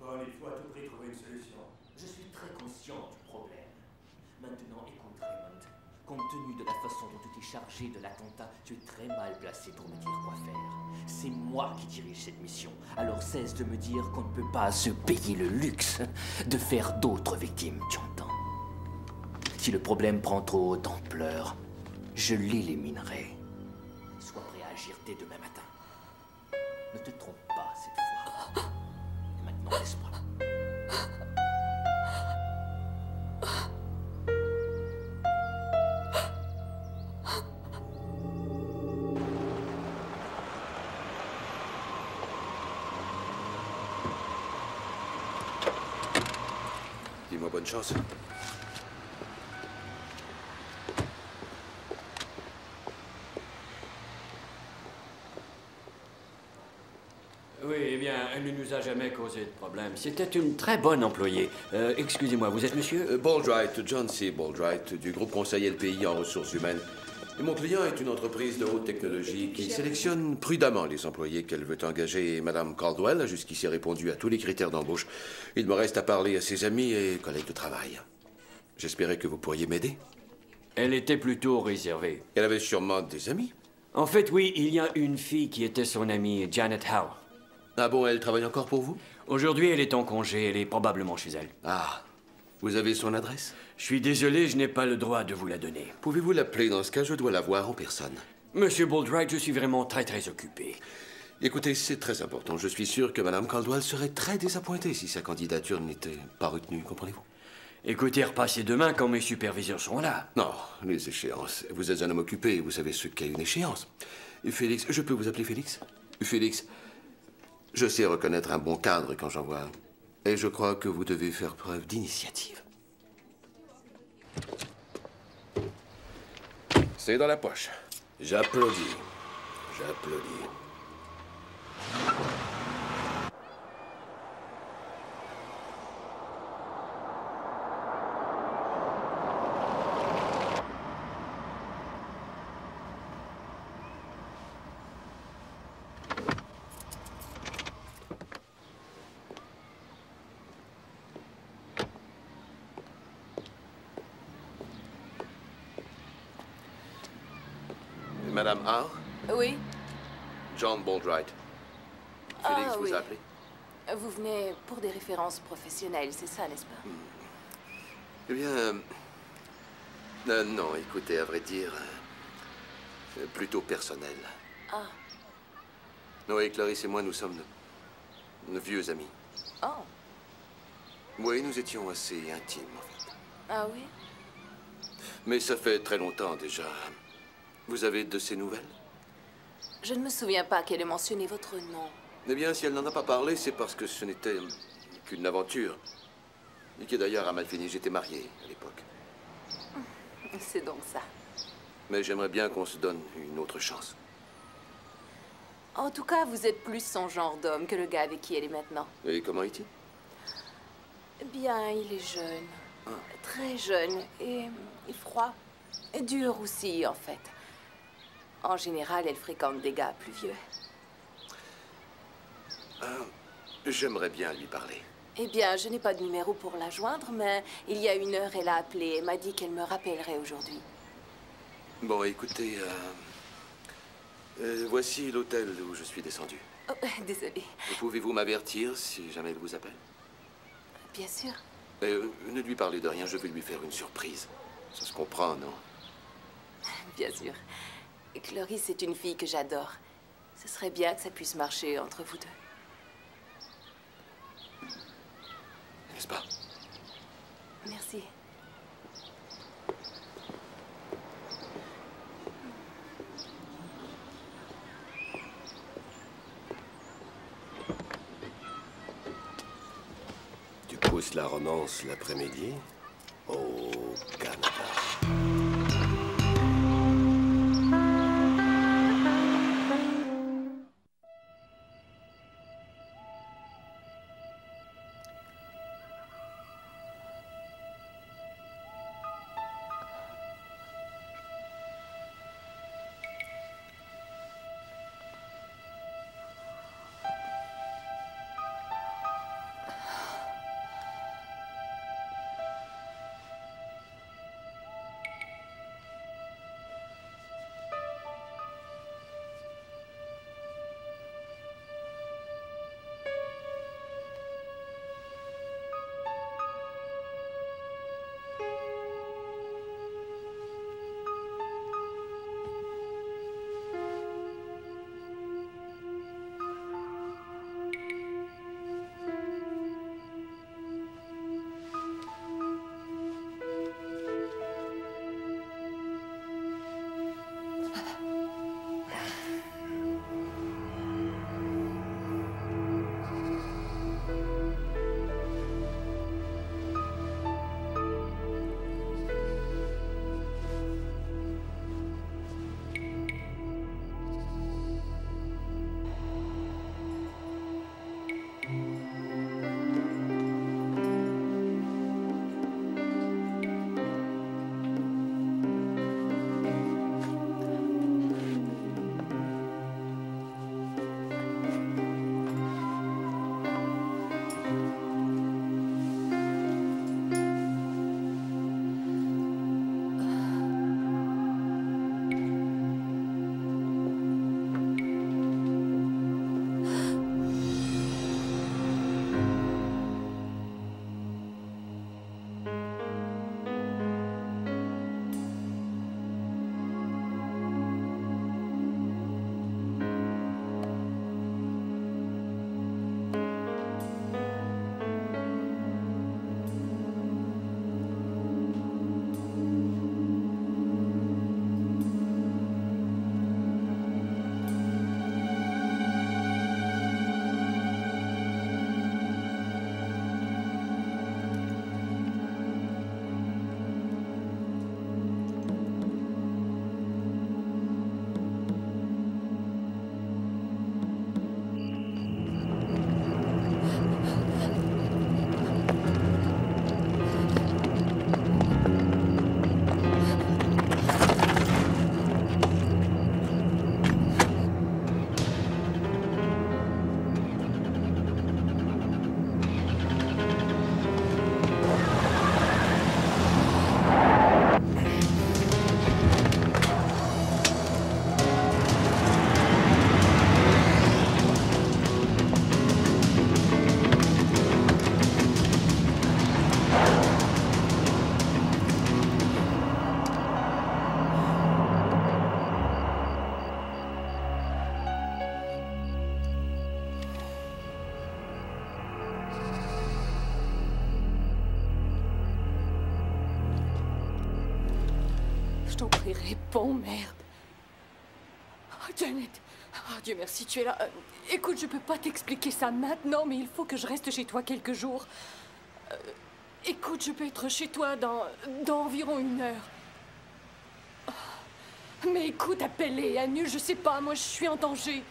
Paul, il faut à tout prix trouver une solution. Je suis très conscient du problème. Maintenant, écoute, Raymond. Compte tenu de la façon dont tu t'es chargé de l'attentat, tu es très mal placé pour me dire quoi faire. C'est moi qui dirige cette mission. Alors cesse de me dire qu'on ne peut pas se payer le luxe de faire d'autres victimes, tu entends? Si le problème prend trop d'ampleur, je l'éliminerai. Sois prêt à agir dès demain matin. Ne te trompe pas cette fois. Et maintenant, laisse-moi. Dis-moi bonne chance. Oui, eh bien, elle ne nous a jamais causé de problème. C'était une très bonne employée. Excusez-moi, vous êtes monsieur Baldright, John C. Baldright, du groupe Conseil LPI en ressources humaines. Et mon client est une entreprise de haute technologie qui sélectionne prudemment les employés qu'elle veut engager. Et Madame Caldwell a jusqu'ici répondu à tous les critères d'embauche. Il me reste à parler à ses amis et collègues de travail. J'espérais que vous pourriez m'aider. Elle était plutôt réservée. Elle avait sûrement des amis. En fait, oui, il y a une fille qui était son amie, Janet Howe. Ah bon, elle travaille encore pour vous? Aujourd'hui, elle est en congé. Elle est probablement chez elle. Ah, vous avez son adresse? Je suis désolé, je n'ai pas le droit de vous la donner. Pouvez-vous l'appeler? Dans ce cas, je dois la voir en personne. Monsieur Baldright, je suis vraiment très occupé. Écoutez, c'est très important. Je suis sûr que Madame Caldwell serait très désappointée si sa candidature n'était pas retenue, comprenez-vous? Écoutez, repassez demain quand mes superviseurs seront là. Non, les échéances. Vous êtes un homme occupé, vous savez ce qu'est une échéance. Félix, je peux vous appeler Félix? Félix, je sais reconnaître un bon cadre quand j'en vois un. Et je crois que vous devez faire preuve d'initiative. C'est dans la poche. J'applaudis. J'applaudis. Madame Howe? Oui. John Baldright. Félix Ah, vous oui. a appelé? Vous venez pour des références professionnelles, c'est ça, n'est-ce pas? Eh bien... non, écoutez, à vrai dire... plutôt personnel. Ah. Oui, Clarisse et moi, nous sommes de vieux amis. Oh. Oui, nous étions assez intimes, en fait. Ah oui? Mais ça fait très longtemps déjà. Vous avez de ses nouvelles? Je ne me souviens pas qu'elle ait mentionné votre nom. Eh bien, si elle n'en a pas parlé, c'est parce que ce n'était qu'une aventure. Et qui d'ailleurs a mal fini. J'étais marié à l'époque. C'est donc ça. Mais j'aimerais bien qu'on se donne une autre chance. En tout cas, vous êtes plus son genre d'homme que le gars avec qui elle est maintenant. Et comment est-il? Bien, il est jeune. Très jeune et froid. Et dur aussi, en fait. En général, elle fréquente des gars plus vieux. J'aimerais bien lui parler. Eh bien, je n'ai pas de numéro pour la joindre, mais il y a 1 heure, elle a appelé et m'a dit qu'elle me rappellerait aujourd'hui. Bon, écoutez, voici l'hôtel où je suis descendu. Oh, désolée. Pouvez-vous m'avertir si jamais elle vous appelle? Bien sûr. Ne lui parlez de rien, je vais lui faire une surprise. Ça se comprend, non? Bien sûr. Cloris est une fille que j'adore. Ce serait bien que ça puisse marcher entre vous deux. N'est-ce pas? Merci. Tu pousses la romance l'après-midi au Canada. Je t'en prie, réponds, merde. Oh, Janet. Oh, Dieu merci, tu es là. Écoute, je peux pas t'expliquer ça maintenant, mais il faut que je reste chez toi quelques jours. Écoute, je peux être chez toi dans environ 1 heure. Oh, mais écoute, appelle-les, annule, je sais pas, moi je suis en danger.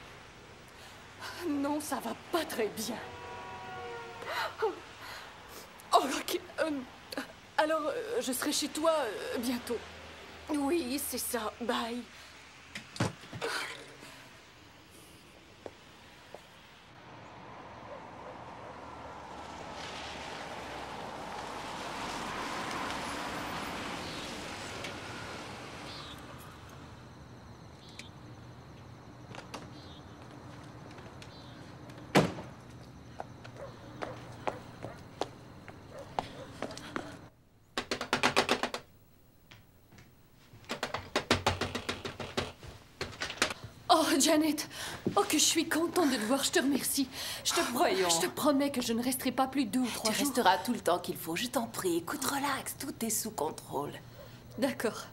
Non, ça va pas très bien. Oh, ok. Alors, je serai chez toi bientôt. Oui, c'est ça. Bye. Oh, Janet! Oh, que je suis contente de te voir, je te remercie. Je te promets que je ne resterai pas plus de 2 ou 3 jours. Tu resteras tout le temps qu'il faut, je t'en prie. Écoute, relax, tout est sous contrôle. D'accord.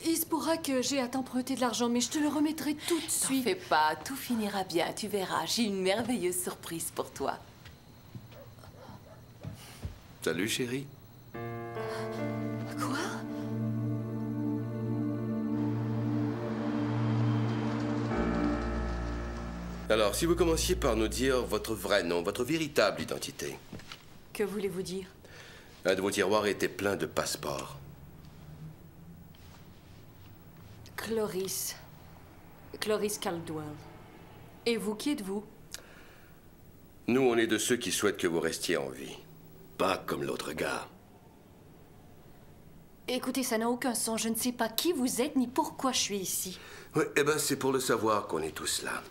Il se pourra que j'ai à t'emprunter de l'argent, mais je te le remettrai tout de suite. T'en fais pas, tout finira bien, tu verras. J'ai une merveilleuse surprise pour toi. Salut, chérie. Quoi? Alors, si vous commenciez par nous dire votre vrai nom, votre véritable identité. Que voulez-vous dire? Un de vos tiroirs était plein de passeports. Cloris. Cloris Caldwell. Et vous, qui êtes-vous? Nous, on est de ceux qui souhaitent que vous restiez en vie. Pas comme l'autre gars. Écoutez, ça n'a aucun sens. Je ne sais pas qui vous êtes ni pourquoi je suis ici. Oui, eh ben, c'est pour le savoir qu'on est tous là.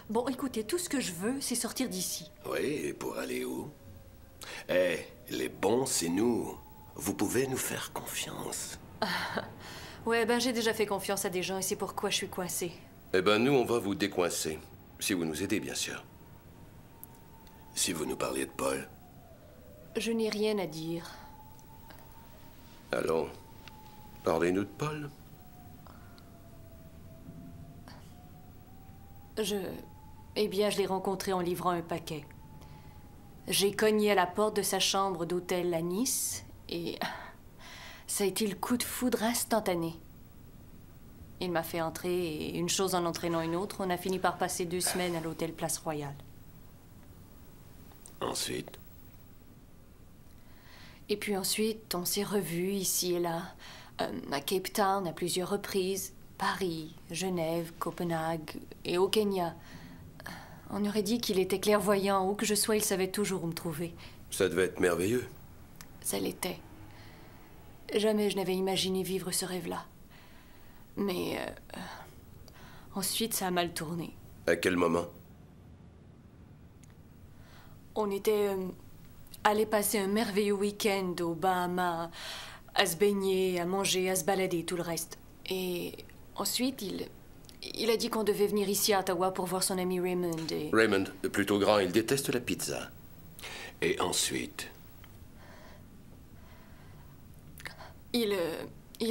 Bon, écoutez, tout ce que je veux, c'est sortir d'ici. Oui, et pour aller où? Eh, les bons, c'est nous. Vous pouvez nous faire confiance. Ouais, ben j'ai déjà fait confiance à des gens et c'est pourquoi je suis coincée. Eh ben, nous, on va vous décoincer. Si vous nous aidez, bien sûr. Si vous nous parliez de Paul. Je n'ai rien à dire. Allons, parlez-nous de Paul. Eh bien, je l'ai rencontré en livrant un paquet. J'ai cogné à la porte de sa chambre d'hôtel à Nice et ça a été le coup de foudre instantané. Il m'a fait entrer et une chose en entraînant une autre, on a fini par passer 2 semaines à l'hôtel Place Royale. Ensuite? Et puis ensuite, on s'est revus ici et là, à Cape Town à plusieurs reprises, Paris, Genève, Copenhague et au Kenya. On aurait dit qu'il était clairvoyant. Où que je sois, il savait toujours où me trouver. Ça devait être merveilleux. Ça l'était. Jamais je n'avais imaginé vivre ce rêve-là. Mais ensuite, ça a mal tourné. À quel moment? On était allés passer un merveilleux week-end aux Bahamas, à se baigner, à manger, à se balader, tout le reste. Et ensuite, il a dit qu'on devait venir ici à Ottawa pour voir son ami Raymond et... Raymond, plutôt grand, il déteste la pizza. Et ensuite? Il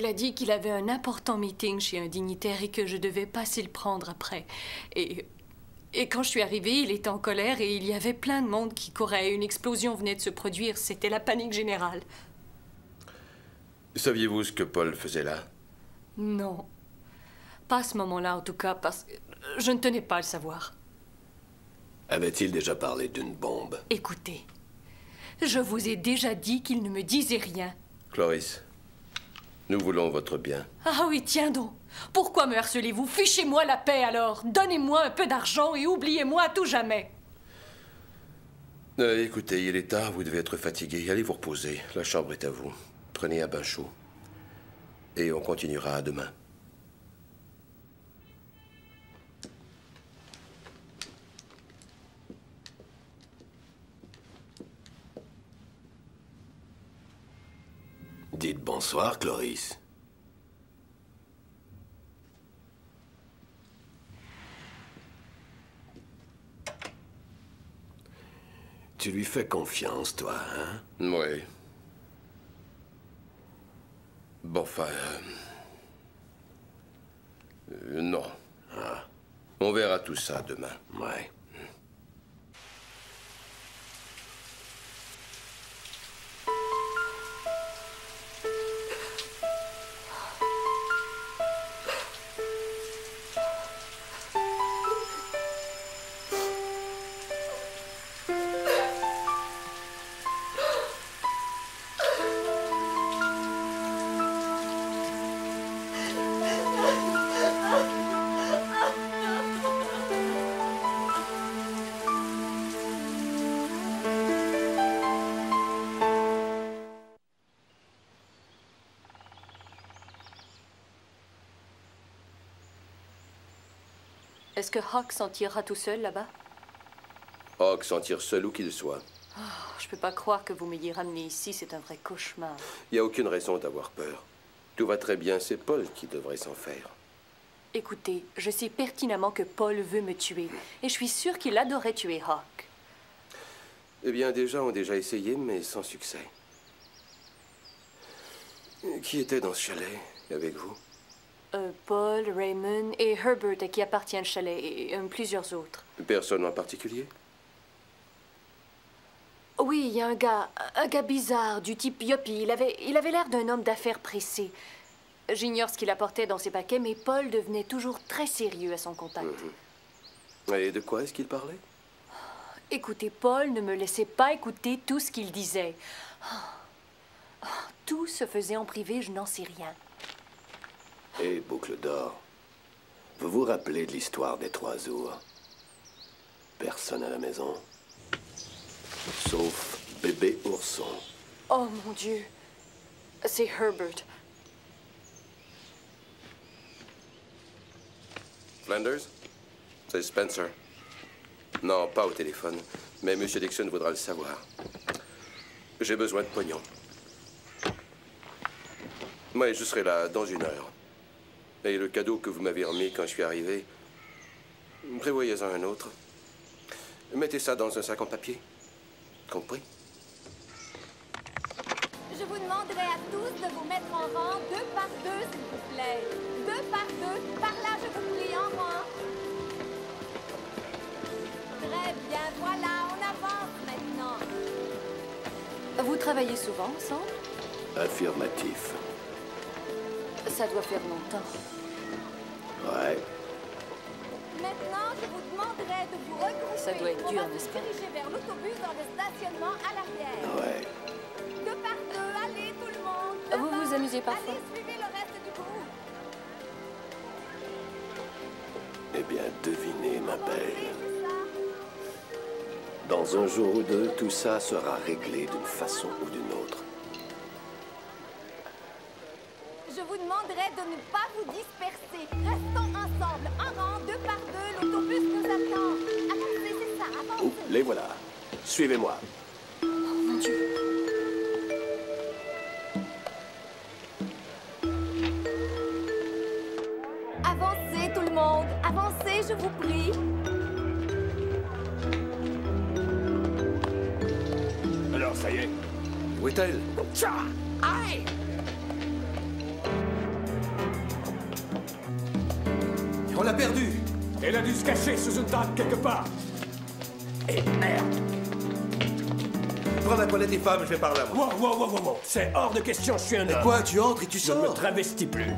a dit qu'il avait un important meeting chez un dignitaire et que je devais passer le prendre après. Et quand je suis arrivée, il était en colère et il y avait plein de monde qui courait. Une explosion venait de se produire. C'était la panique générale. Saviez-vous ce que Paul faisait là? Non. Pas à ce moment-là, en tout cas, parce que je ne tenais pas à le savoir. Avait-il déjà parlé d'une bombe? Écoutez, je vous ai déjà dit qu'il ne me disait rien. Cloris, nous voulons votre bien. Ah oui, tiens donc. Pourquoi me harcelez-vous? Fichez-moi la paix, alors. Donnez-moi un peu d'argent et oubliez-moi à tout jamais. Écoutez, il est tard, vous devez être fatigué. Allez vous reposer. La chambre est à vous. Prenez un bain chaud. Et on continuera demain. Dites bonsoir, Cloris. Tu lui fais confiance, toi, hein? Oui. Enfin... non. On verra tout ça demain. Ouais. Est-ce que Hawk s'en tirera tout seul là-bas? Hawk s'en tire seul où qu'il soit. Oh, je peux pas croire que vous m'ayez ramené ici, c'est un vrai cauchemar. Il n'y a aucune raison d'avoir peur. Tout va très bien, c'est Paul qui devrait s'en faire. Écoutez, je sais pertinemment que Paul veut me tuer, et je suis sûre qu'il adorait tuer Hawk. Eh bien, des gens ont déjà essayé, mais sans succès. Qui était dans ce chalet avec vous? Paul, Raymond et Herbert, à qui appartient le chalet, et plusieurs autres. Personne en particulier? Oui, il y a un gars bizarre, du type yuppie. Il avait l'air d'un homme d'affaires pressé. J'ignore ce qu'il apportait dans ses paquets, mais Paul devenait toujours très sérieux à son contact. Et de quoi est-ce qu'il parlait? Écoutez, Paul ne me laissait pas écouter tout ce qu'il disait. Tout se faisait en privé, je n'en sais rien. Et Boucle d'Or, vous vous rappelez de l'histoire des 3 ours? Personne à la maison, sauf bébé ourson. Oh mon Dieu, c'est Herbert. Flanders? C'est Spencer. Non, pas au téléphone, mais M. Dixon voudra le savoir. J'ai besoin de pognon. Moi, je serai là dans 1 heure. Et le cadeau que vous m'avez remis quand je suis arrivé, prévoyez-en un autre. Mettez ça dans un sac en papier. Compris? Je vous demanderai à tous de vous mettre en rang 2 par 2, s'il vous plaît. 2 par 2, par là, je vous prie, en rang. Très bien, voilà, on avance maintenant. Vous travaillez souvent ensemble? Affirmatif. Ça doit faire longtemps. Ouais. Maintenant, je vous demanderai de vous regrouper. Ça doit être dur, n'est-ce pas? On va se diriger vers l'autobus dans le stationnement à l'arrière. Ouais. 2 par 2, allez tout le monde. Vous vous amusez parfois? Allez, suivez le reste du groupe. Eh bien, devinez, ma belle. Dans un jour ou deux, tout ça sera réglé d'une façon ou d'une autre. Je vous demanderai de ne pas vous disperser. Restons ensemble, en rang, 2 par 2, l'autobus nous attend. Avancez, c'est ça, avancez. Oh, les voilà. Suivez-moi. Oh mon Dieu. Avancez, tout le monde. Avancez, je vous prie. Alors, ça y est. Où est-elle? Tcha! Aïe! On l'a perdue. Elle a dû se cacher sous une table quelque part. Et merde! Prends la toilette des femmes, je vais par là, moi. Wow. C'est hors de question, je suis un homme. Quoi, tu entres et tu Je ne me sors? travestis plus.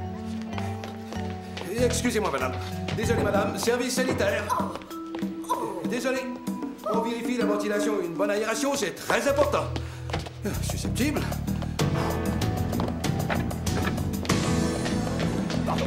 Excusez-moi, madame. Désolé, madame. Service sanitaire. Désolé. On vérifie la ventilation et une bonne aération, c'est très important. Susceptible. Pardon.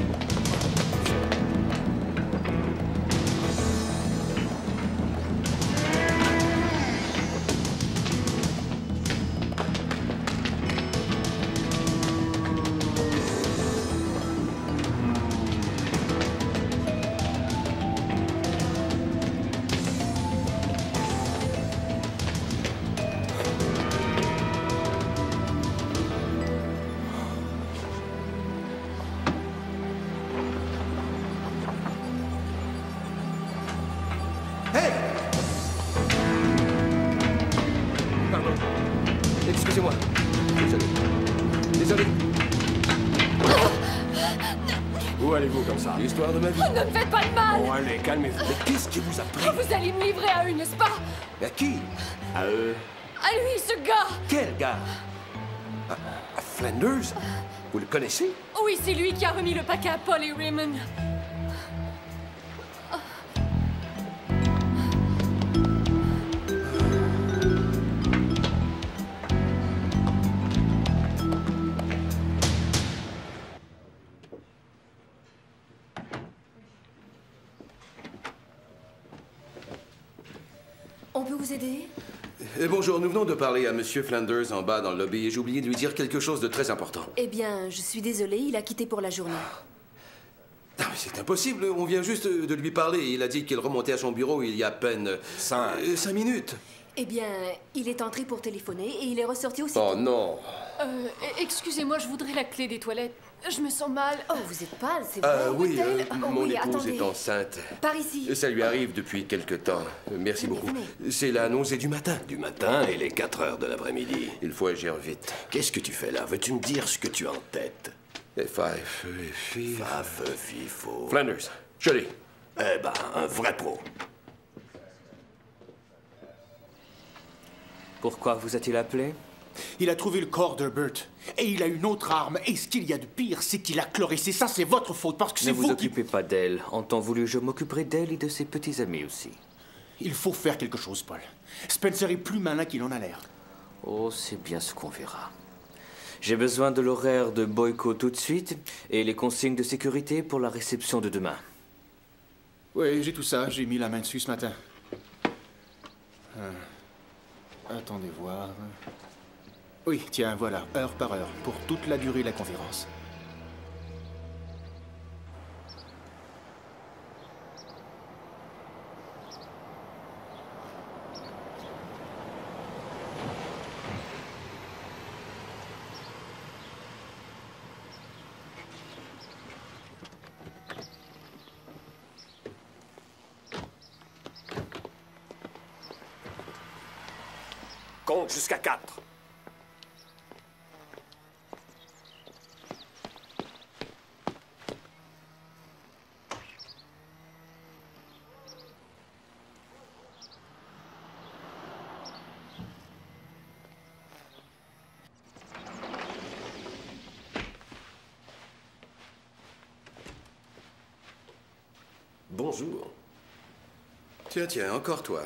Excusez-moi. Désolé. Où allez-vous comme ça? L'histoire de ma vie. Oh, ne me faites pas de mal! Bon, allez, calmez-vous. Mais qu'est-ce qui vous a pris? Oh, vous allez me livrer à eux, n'est-ce pas? À qui? À eux. À lui, ce gars! Quel gars? À Flanders? Vous le connaissez? Oui, c'est lui qui a remis le paquet à Paul et Raymond. On peut vous aider? Bonjour, nous venons de parler à Monsieur Flanders en bas dans le lobby et j'ai oublié de lui dire quelque chose de très important. Eh bien, je suis désolée, il a quitté pour la journée. Non, mais c'est impossible, on vient juste de lui parler. Il a dit qu'il remontait à son bureau il y a à peine 5 minutes. Eh bien, il est entré pour téléphoner et il est ressorti aussi. Oh non! Excusez-moi, je voudrais la clé des toilettes. Je me sens mal. Oh, vous êtes pâle, c'est vrai? Oui, Oh, mon oui, épouse attendez. est enceinte. Par ici. Ça lui arrive depuis quelque temps. Merci beaucoup. C'est la nausée du matin. Du matin et les 4 heures de l'après-midi. Il faut agir vite. Qu'est-ce que tu fais là? Veux-tu me dire ce que tu as en tête? Fifo. Flanders, je l'ai. Eh ben, un vrai pro. Pourquoi vous a-t-il appelé? Il a trouvé le corps d'Herbert. Et il a une autre arme. Et ce qu'il y a de pire, c'est qu'il a chlorissé. Ça, c'est votre faute, parce que c'est Ne vous vous qui... occupez pas d'elle. En temps voulu, je m'occuperai d'elle et de ses petits amis aussi. Il faut faire quelque chose, Paul. Spencer est plus malin qu'il en a l'air. Oh, c'est bien ce qu'on verra. J'ai besoin de l'horaire de Boyko tout de suite et les consignes de sécurité pour la réception de demain. Oui, j'ai tout ça. J'ai mis la main dessus ce matin. Attendez voir. Oui, tiens, voilà, heure par heure, pour toute la durée de la conférence. Compte jusqu'à 4. Bonjour. Tiens, encore toi.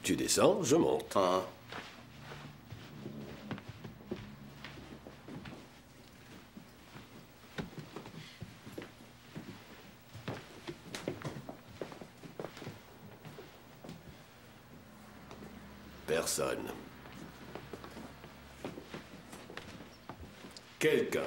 Tu descends, je monte. Personne. Quelqu'un.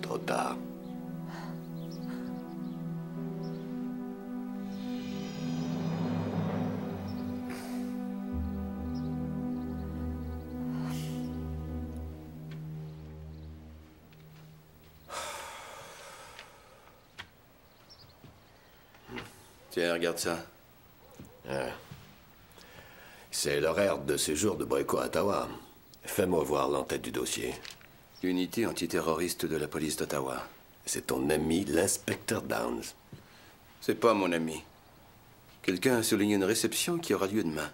Trop tard. Tiens, regarde ça. C'est l'horaire de séjour de Boyko à Ottawa. Fais-moi voir l'entête du dossier. Unité antiterroriste de la police d'Ottawa. C'est ton ami, l'inspecteur Downs. C'est pas mon ami. Quelqu'un a souligné une réception qui aura lieu demain.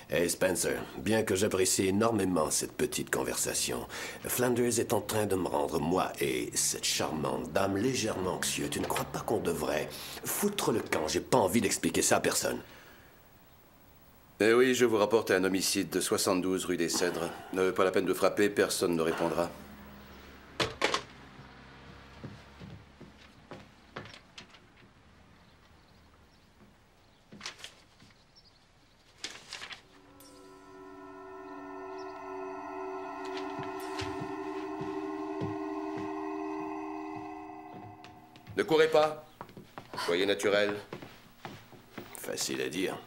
Hey Spencer, bien que j'apprécie énormément cette petite conversation, Flanders est en train de me rendre, moi et cette charmante dame, légèrement anxieux. Tu ne crois pas qu'on devrait foutre le camp? J'ai pas envie d'expliquer ça à personne. Eh oui, je vous rapporte un homicide de 72 rue des Cèdres. Pas la peine de frapper, personne ne répondra. Ne courez pas. Soyez naturel. Facile à dire.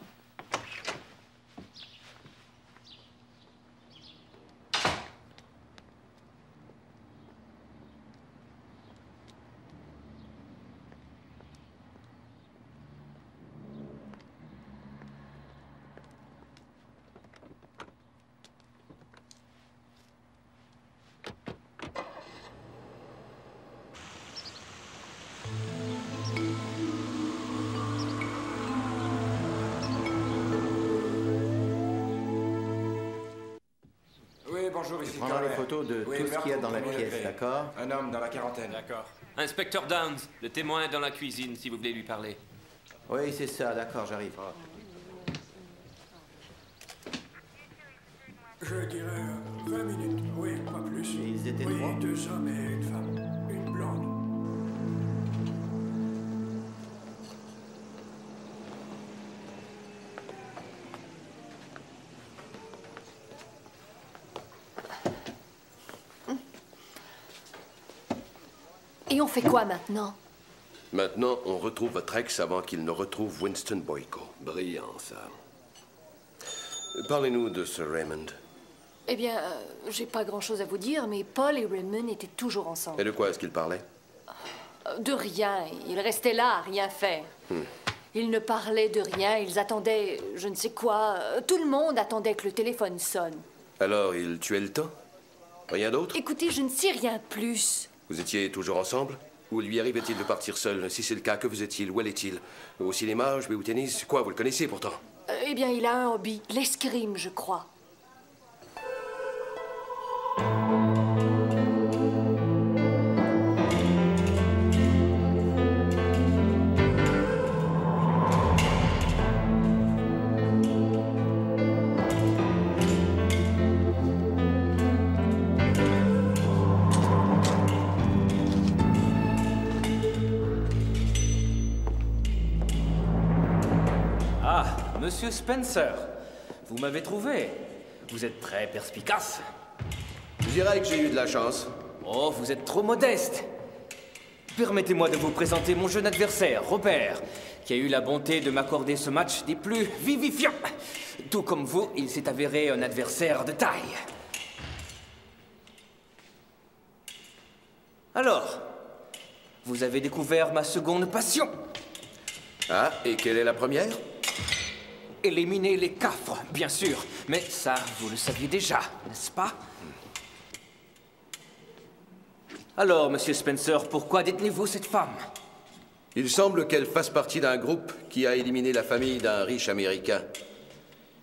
bonjour, ici. Tu prendras les photos de Oui, tout ce qu'il y a meurtre dans la au premier pièce, degré. d'accord? Un homme dans la quarantaine. D'accord. Inspecteur Downs, le témoin est dans la cuisine, si vous voulez lui parler. Oui, c'est ça, d'accord, j'arrive. Je dirais 20 minutes, oui, pas plus. Et ils étaient oui, trois? 2 hommes et une femme. Une blonde. Et on fait quoi maintenant? Maintenant, on retrouve votre ex avant qu'il ne retrouve Winston Boyko. Brillant, ça. Parlez-nous de Sir Raymond. Eh bien, j'ai pas grand-chose à vous dire, mais Paul et Raymond étaient toujours ensemble. Et de quoi est-ce qu'il parlait? De rien. Ils restaient là à rien faire. Ils ne parlaient de rien. Ils attendaient je ne sais quoi. Tout le monde attendait que le téléphone sonne. Alors, il tuait le temps? Rien d'autre? Écoutez, je ne sais rien plus. Vous étiez toujours ensemble? Ou lui arrivait-il de partir seul? Si c'est le cas, que faisait-il? Où allait-il? Au cinéma, jouer au tennis? Quoi, vous le connaissez pourtant? Eh bien, il a un hobby. L'escrime, je crois. Ah, Monsieur Spencer, vous m'avez trouvé. Vous êtes très perspicace. Je dirais que j'ai eu de la chance. Oh, vous êtes trop modeste. Permettez-moi de vous présenter mon jeune adversaire, Robert, qui a eu la bonté de m'accorder ce match des plus vivifiants. Tout comme vous, il s'est avéré un adversaire de taille. Alors, vous avez découvert ma seconde passion. Ah, et quelle est la première? Éliminer les cafres, bien sûr. Mais ça, vous le saviez déjà, n'est-ce pas? Alors, Monsieur Spencer, pourquoi détenez-vous cette femme? Il semble qu'elle fasse partie d'un groupe qui a éliminé la famille d'un riche Américain.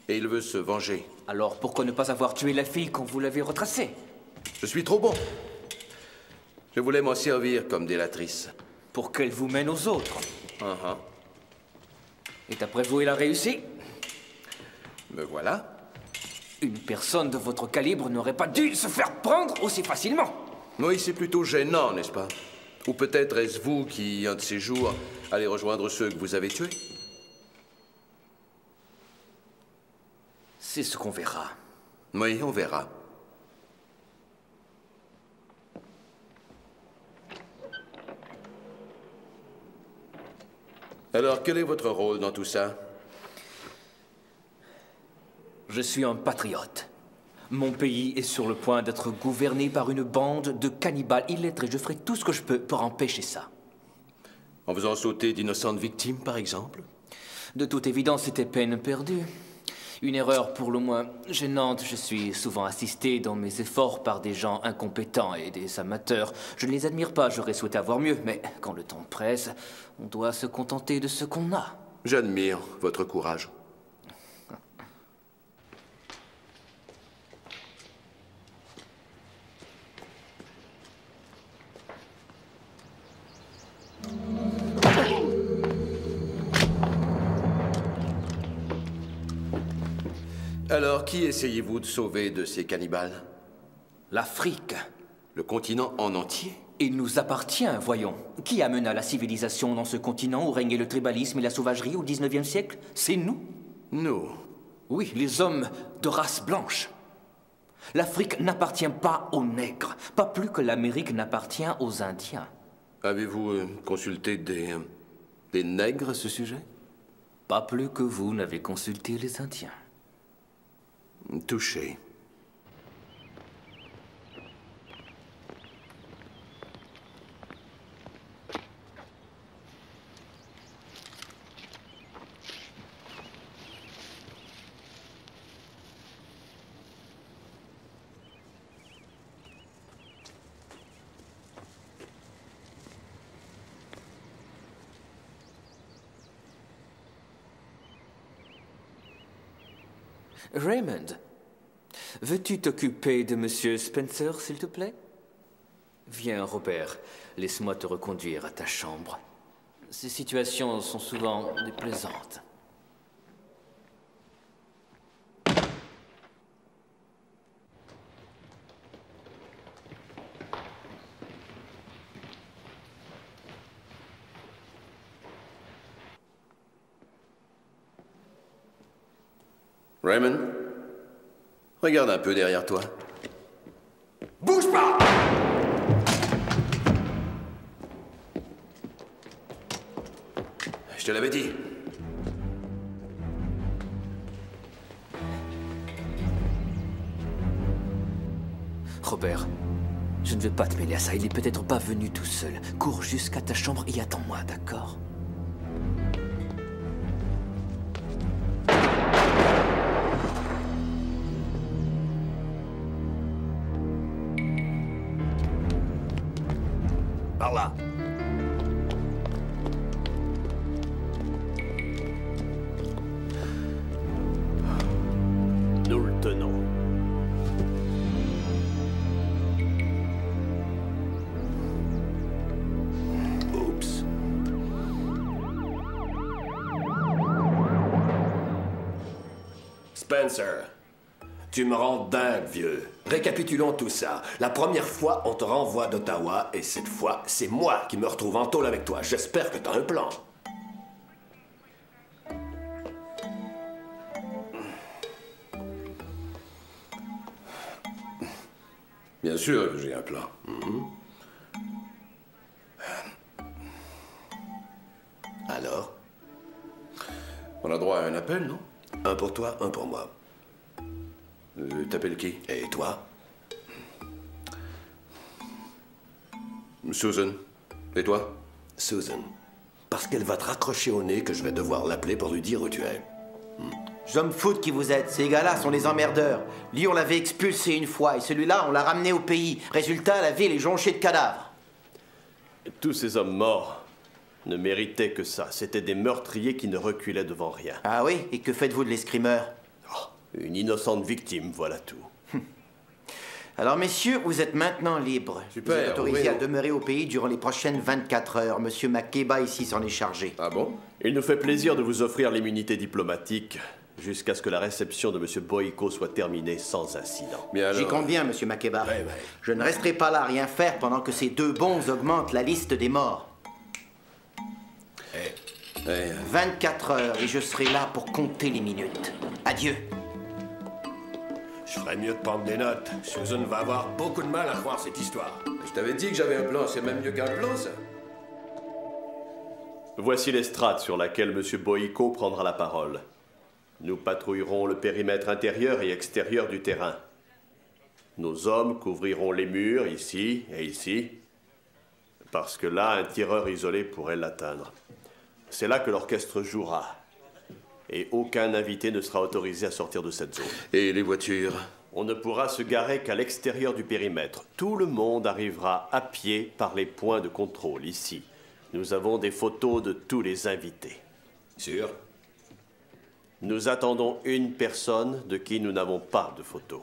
Et il veut se venger. Alors, pourquoi ne pas avoir tué la fille quand vous l'avez retracée? Je suis trop bon. Je voulais m'en servir comme délatrice. Pour qu'elle vous mène aux autres. Et d'après vous, elle a réussi? Me voilà. Une personne de votre calibre n'aurait pas dû se faire prendre aussi facilement. Oui, c'est plutôt gênant, n'est-ce pas? Ou peut-être est-ce vous qui, un de ces jours, allez rejoindre ceux que vous avez tués? C'est ce qu'on verra. Oui, on verra. Alors, quel est votre rôle dans tout ça? Je suis un patriote. Mon pays est sur le point d'être gouverné par une bande de cannibales illettrés. Je ferai tout ce que je peux pour empêcher ça. En faisant sauter d'innocentes victimes, par exemple? De toute évidence, c'était peine perdue. Une erreur pour le moins gênante. Je suis souvent assisté dans mes efforts par des gens incompétents et des amateurs. Je ne les admire pas, j'aurais souhaité avoir mieux, mais quand le temps presse, on doit se contenter de ce qu'on a. J'admire votre courage. Alors, qui essayez-vous de sauver de ces cannibales? L'Afrique. Le continent en entier? Il nous appartient, voyons. Qui amena la civilisation dans ce continent où régnait le tribalisme et la sauvagerie au XIXe siècle? C'est nous. Nous? Oui, les hommes de race blanche. L'Afrique n'appartient pas aux nègres, pas plus que l'Amérique n'appartient aux Indiens. Avez-vous consulté des nègres à ce sujet? Pas plus que vous n'avez consulté les Indiens. Touché. Raymond, Veux-tu t'occuper de Monsieur Spencer, s'il te plaît? Viens, Robert. Laisse-moi te reconduire à ta chambre. Ces situations sont souvent déplaisantes. Raymond, regarde un peu derrière toi. Bouge pas! Je te l'avais dit. Robert, je ne veux pas te mêler à ça. Il est peut-être pas venu tout seul. Cours jusqu'à ta chambre et attends-moi, d'accord? Par là. Nous le tenons. Oups. Spencer, tu me rends dingue, vieux. Récapitulons tout ça. La première fois, on te renvoie d'Ottawa, et cette fois, c'est moi qui me retrouve en tôle avec toi. J'espère que t'as un plan. Bien sûr que j'ai un plan. Alors? On a droit à un appel, non? Un pour toi, un pour moi. T'appelles qui? Et toi? Susan. Et toi? Susan. Parce qu'elle va te raccrocher au nez que je vais devoir l'appeler pour lui dire où tu es. Je me fous de qui vous êtes. Ces gars-là sont des emmerdeurs. Lui, on l'avait expulsé une fois, et celui-là, on l'a ramené au pays. Résultat, la ville est jonchée de cadavres. Tous ces hommes morts ne méritaient que ça. C'étaient des meurtriers qui ne reculaient devant rien. Ah oui? Et que faites-vous de l'escrimeur? Une innocente victime, voilà tout. Alors, messieurs, vous êtes maintenant libres. Super, vous êtes autorisés oui. à demeurer au pays durant les prochaines 24 heures. Monsieur McKeba, ici, s'en est chargé. Ah bon? Il nous fait plaisir de vous offrir l'immunité diplomatique jusqu'à ce que la réception de M. Boyko soit terminée sans incident. J'y compte bien, Monsieur McKeba. Je ne resterai pas là à rien faire pendant que ces deux bons augmentent la liste des morts. 24 heures et je serai là pour compter les minutes. Adieu. Je ferais mieux de prendre des notes. Susan va avoir beaucoup de mal à croire cette histoire. Je t'avais dit que j'avais un plan. C'est même mieux qu'un plan, ça. Voici l'estrade sur laquelle M. Boyko prendra la parole. Nous patrouillerons le périmètre intérieur et extérieur du terrain. Nos hommes couvriront les murs, ici et ici, parce que là, un tireur isolé pourrait l'atteindre. C'est là que l'orchestre jouera. Et aucun invité ne sera autorisé à sortir de cette zone. Et les voitures? On ne pourra se garer qu'à l'extérieur du périmètre. Tout le monde arrivera à pied par les points de contrôle, ici. Nous avons des photos de tous les invités. Sûr? Nous attendons une personne de qui nous n'avons pas de photos.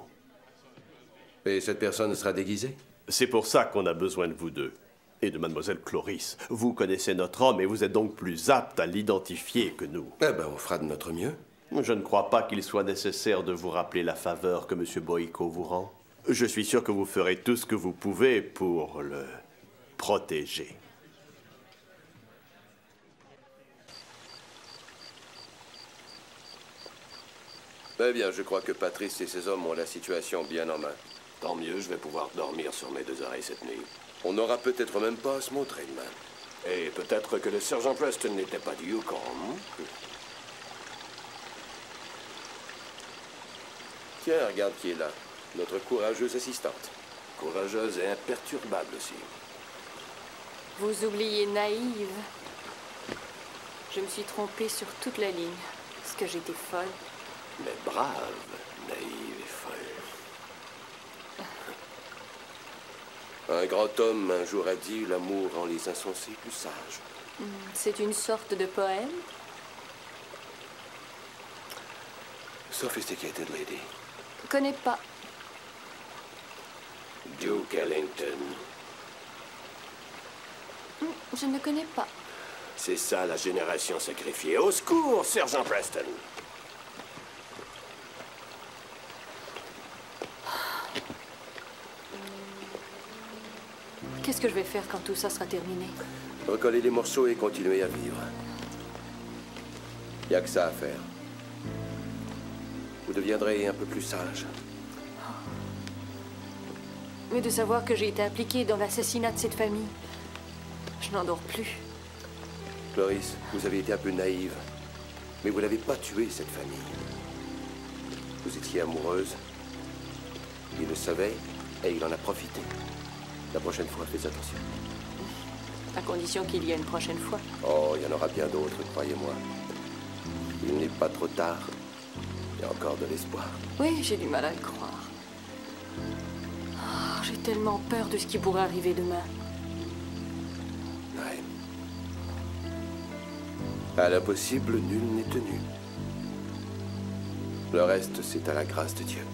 Et cette personne sera déguisée? C'est pour ça qu'on a besoin de vous deux. Et de mademoiselle Cloris. Vous connaissez notre homme et vous êtes donc plus apte à l'identifier que nous. Eh ben, on fera de notre mieux. Je ne crois pas qu'il soit nécessaire de vous rappeler la faveur que M. Boyko vous rend. Je suis sûr que vous ferez tout ce que vous pouvez pour le protéger. Eh bien, je crois que Patrice et ses hommes ont la situation bien en main. Tant mieux, je vais pouvoir dormir sur mes deux oreilles cette nuit. On n'aura peut-être même pas à se montrer demain. Et peut-être que le sergent Preston n'était pas du Yukon. Tiens, regarde qui est là. Notre courageuse assistante. Courageuse et imperturbable aussi. Vous oubliez naïve. Je me suis trompée sur toute la ligne. Est-ce que j'étais folle? Mais brave, naïve et folle. Un grand homme un jour a dit « L'amour rend les insensés plus sages ». C'est une sorte de poème? Sophisticated lady. Je connais pas. Duke Ellington. Je ne le connais pas. C'est ça, la génération sacrifiée. Au secours, sergent Preston. Qu'est-ce que je vais faire quand tout ça sera terminé? Recoller les morceaux et continuer à vivre. Il n'y a que ça à faire. Vous deviendrez un peu plus sage. Mais de savoir que j'ai été impliquée dans l'assassinat de cette famille, je n'en dors plus. Cloris, vous avez été un peu naïve. Mais vous n'avez pas tué cette famille. Vous étiez amoureuse. Il le savait et il en a profité. La prochaine fois, faites attention. À condition qu'il y ait une prochaine fois. Oh, il y en aura bien d'autres, croyez-moi. Il n'est pas trop tard. Il y a encore de l'espoir. Oui, j'ai du mal à le croire. Oh, j'ai tellement peur de ce qui pourrait arriver demain. Ouais. À l'impossible, nul n'est tenu. Le reste, c'est à la grâce de Dieu.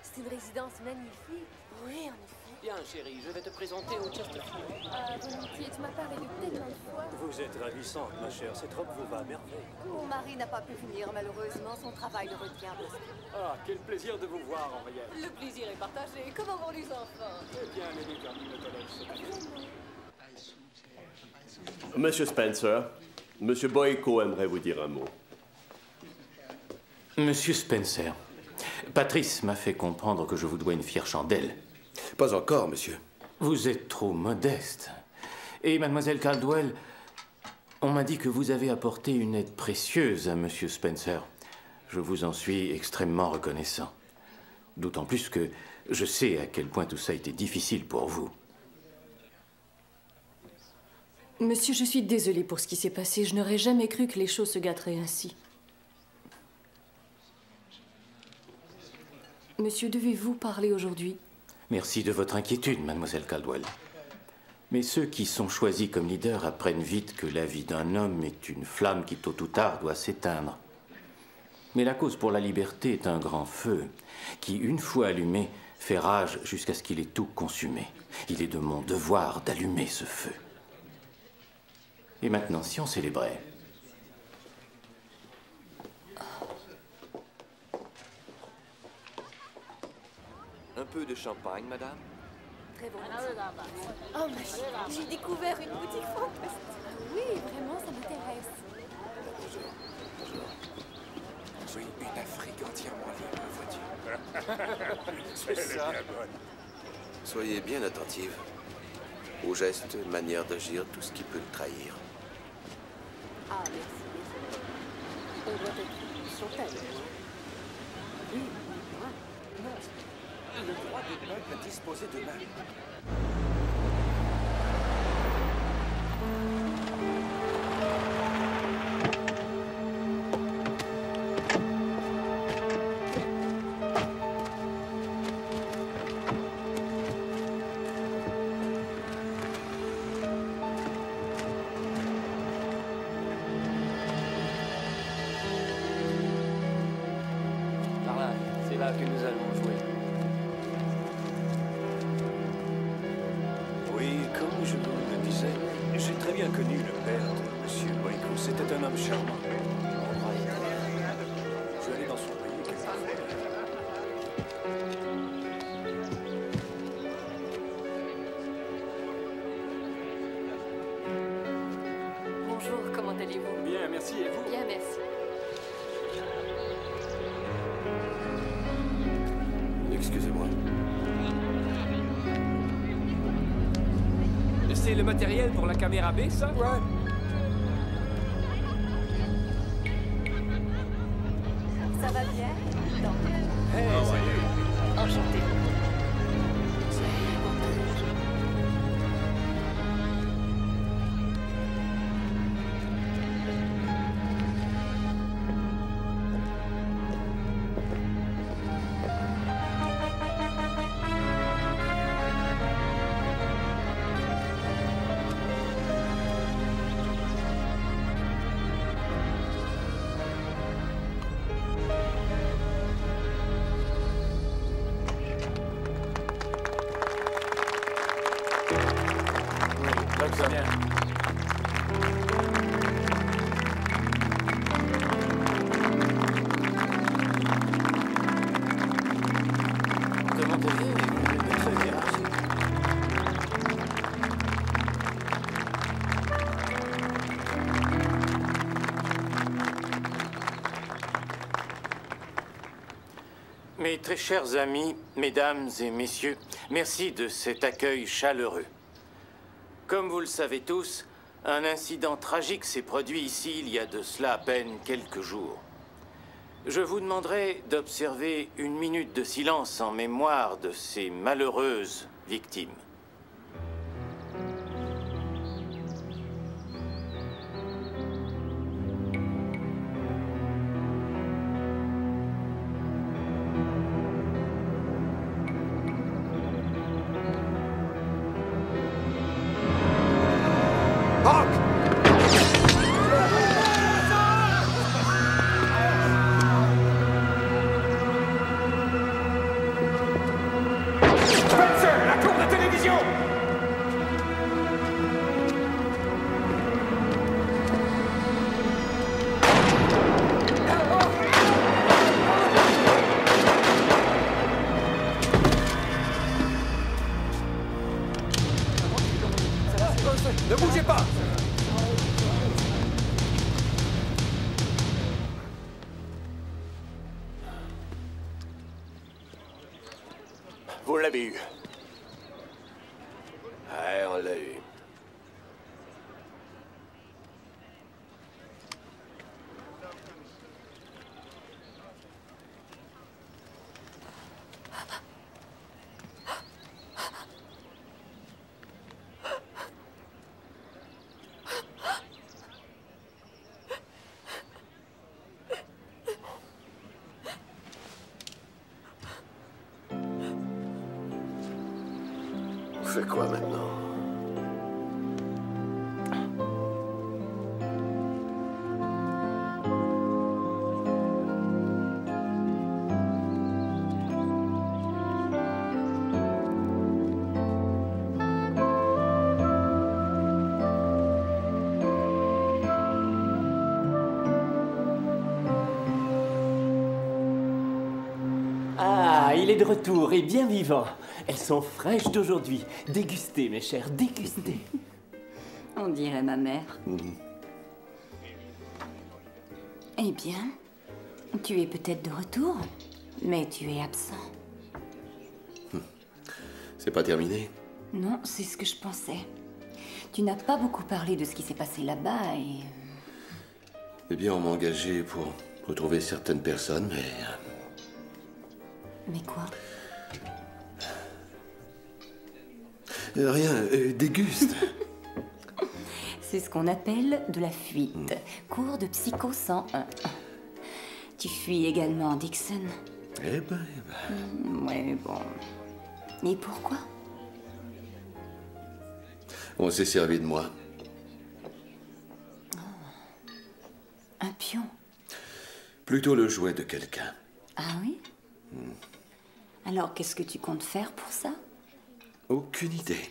C'est une résidence magnifique. Oui, en effet. Bien, chérie, je vais te présenter au Chesterfield. Volontiers, tu m'as parlé de tellement de fois. Vous êtes ravissante, ma chère. Cette robe vous va à merveille. Mon mari n'a pas pu venir, malheureusement. Son travail le retient. Ah, quel plaisir de vous voir, Henriette. Le plaisir est partagé. Comment vont les enfants? Eh bien, Lady termine le collège. Monsieur Spencer, Monsieur Boyko aimerait vous dire un mot. Monsieur Spencer, Patrice m'a fait comprendre que je vous dois une fière chandelle. Pas encore, monsieur. Vous êtes trop modeste. Et mademoiselle Caldwell, on m'a dit que vous avez apporté une aide précieuse à monsieur Spencer. Je vous en suis extrêmement reconnaissant. D'autant plus que je sais à quel point tout ça a été difficile pour vous. Monsieur, je suis désolée pour ce qui s'est passé. Je n'aurais jamais cru que les choses se gâteraient ainsi. Monsieur, devez-vous parler aujourd'hui? Merci de votre inquiétude, mademoiselle Caldwell. Mais ceux qui sont choisis comme leaders apprennent vite que la vie d'un homme est une flamme qui, tôt ou tard, doit s'éteindre. Mais la cause pour la liberté est un grand feu qui, une fois allumé, fait rage jusqu'à ce qu'il ait tout consumé. Il est de mon devoir d'allumer ce feu. Et maintenant, si on célébrait? Un peu de champagne, madame? Très volontiers. Oh, ma chérie, j'ai découvert une boutique fantastique. Oui, vraiment, ça m'intéresse. Oui, une Afrique entièrement libre, vois-tu. C'est ça. Soyez bien attentive aux gestes, manières d'agir, tout ce qui peut le trahir. Ah, merci. On doit être sur terre. Oui, moi. Non. Le droit des peuples à disposer d'eux-mêmes. Par là, c'est là que nous allons jouer. Oui, comme je vous le disais, j'ai très bien connu le père de Monsieur Boyko. C'était un homme charmant. Je suis allé dans son pays quelquefois. Bonjour, comment allez-vous? Bien, merci. Et vous? Bien, merci. Excusez-moi. C'est le matériel pour la caméra B, ça? Ouais. Ça va bien? Non. Hey, salut. Enchanté. Mes très chers amis, mesdames et messieurs, merci de cet accueil chaleureux. Comme vous le savez tous, un incident tragique s'est produit ici il y a de cela à peine quelques jours. Je vous demanderai d'observer une minute de silence en mémoire de ces malheureuses victimes. Ne bougez pas! Vous l'avez eu. Ouais, on l'a eu. On fait quoi maintenant? Ah, il est de retour et bien vivant. Elles sont fraîches d'aujourd'hui. Dégustez, mes chers, dégustez. On dirait ma mère. Eh bien, tu es peut-être de retour, mais tu es absent. C'est pas terminé? Non, c'est ce que je pensais. Tu n'as pas beaucoup parlé de ce qui s'est passé là-bas et... Eh bien, on m'a engagé pour retrouver certaines personnes, mais... Mais quoi? Rien, déguste. C'est ce qu'on appelle de la fuite. Cours de Psycho 101. Tu fuis également Dixon. Eh ben... Ouais, bon. Et pourquoi? On s'est servi de moi. Un pion? Plutôt le jouet de quelqu'un. Ah oui? Alors, qu'est-ce que tu comptes faire pour ça? Aucune idée.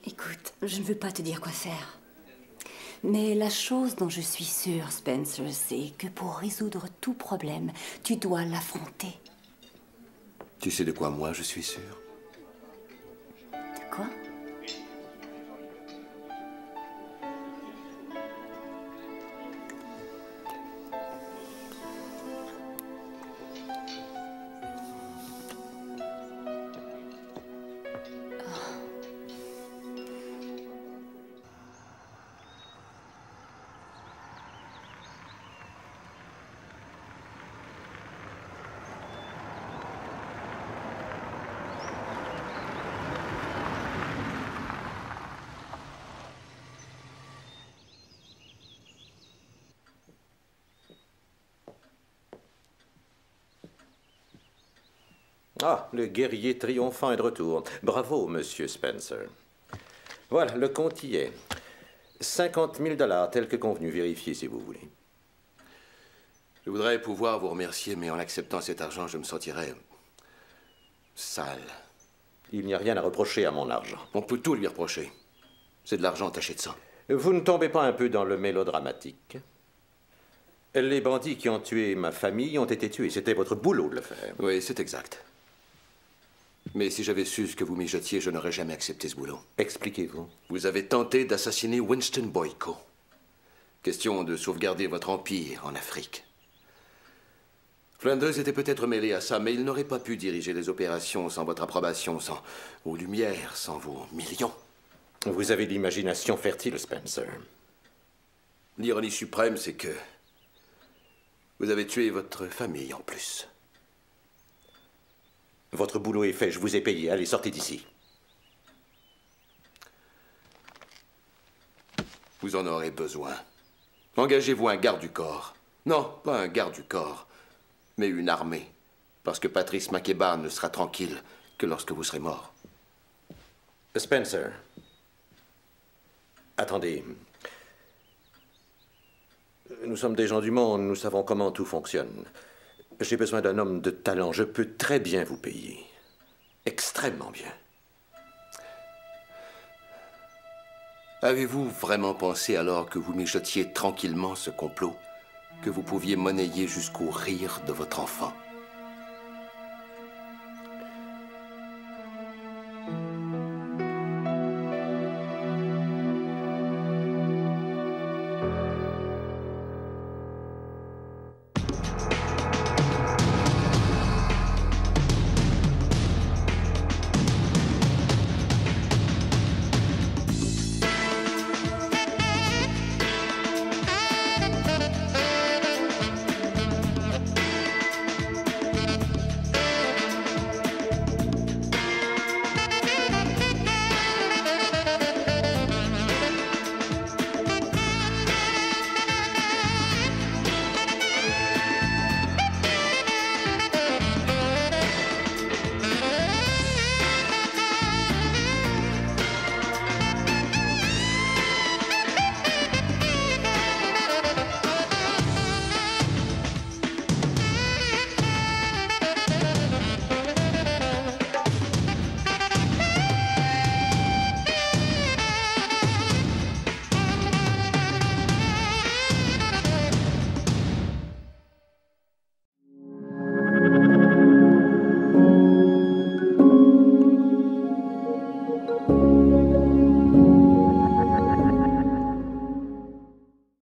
Écoute, je ne veux pas te dire quoi faire. Mais la chose dont je suis sûre, Spencer, c'est que pour résoudre tout problème, tu dois l'affronter. Tu sais de quoi moi je suis sûr? De quoi? Ah, le guerrier triomphant est de retour. Bravo, monsieur Spencer. Voilà, le compte y est. 50 000 $, tel que convenu. Vérifiez si vous voulez. Je voudrais pouvoir vous remercier, mais en acceptant cet argent, je me sentirais sale. Il n'y a rien à reprocher à mon argent. On peut tout lui reprocher. C'est de l'argent taché de sang. Vous ne tombez pas un peu dans le mélodramatique? Les bandits qui ont tué ma famille ont été tués. C'était votre boulot de le faire. Oui, c'est exact. Mais si j'avais su ce que vous mijotiez, je n'aurais jamais accepté ce boulot. Expliquez-vous. Vous avez tenté d'assassiner Winston Boyko. Question de sauvegarder votre empire en Afrique. Flanders était peut-être mêlé à ça, mais il n'aurait pas pu diriger les opérations sans votre approbation, sans vos lumières, sans vos millions. Vous avez l'imagination fertile, Spencer. L'ironie suprême, c'est que vous avez tué votre famille en plus. Votre boulot est fait, je vous ai payé. Allez, sortez d'ici. Vous en aurez besoin. Engagez-vous un garde du corps. Non, pas un garde du corps, mais une armée. Parce que Patrice Makeba ne sera tranquille que lorsque vous serez mort. Spencer. Attendez. Nous sommes des gens du monde, nous savons comment tout fonctionne. J'ai besoin d'un homme de talent. Je peux très bien vous payer. Extrêmement bien. Avez-vous vraiment pensé alors que vous mijotiez tranquillement ce complot, que vous pouviez monnayer jusqu'au rire de votre enfant?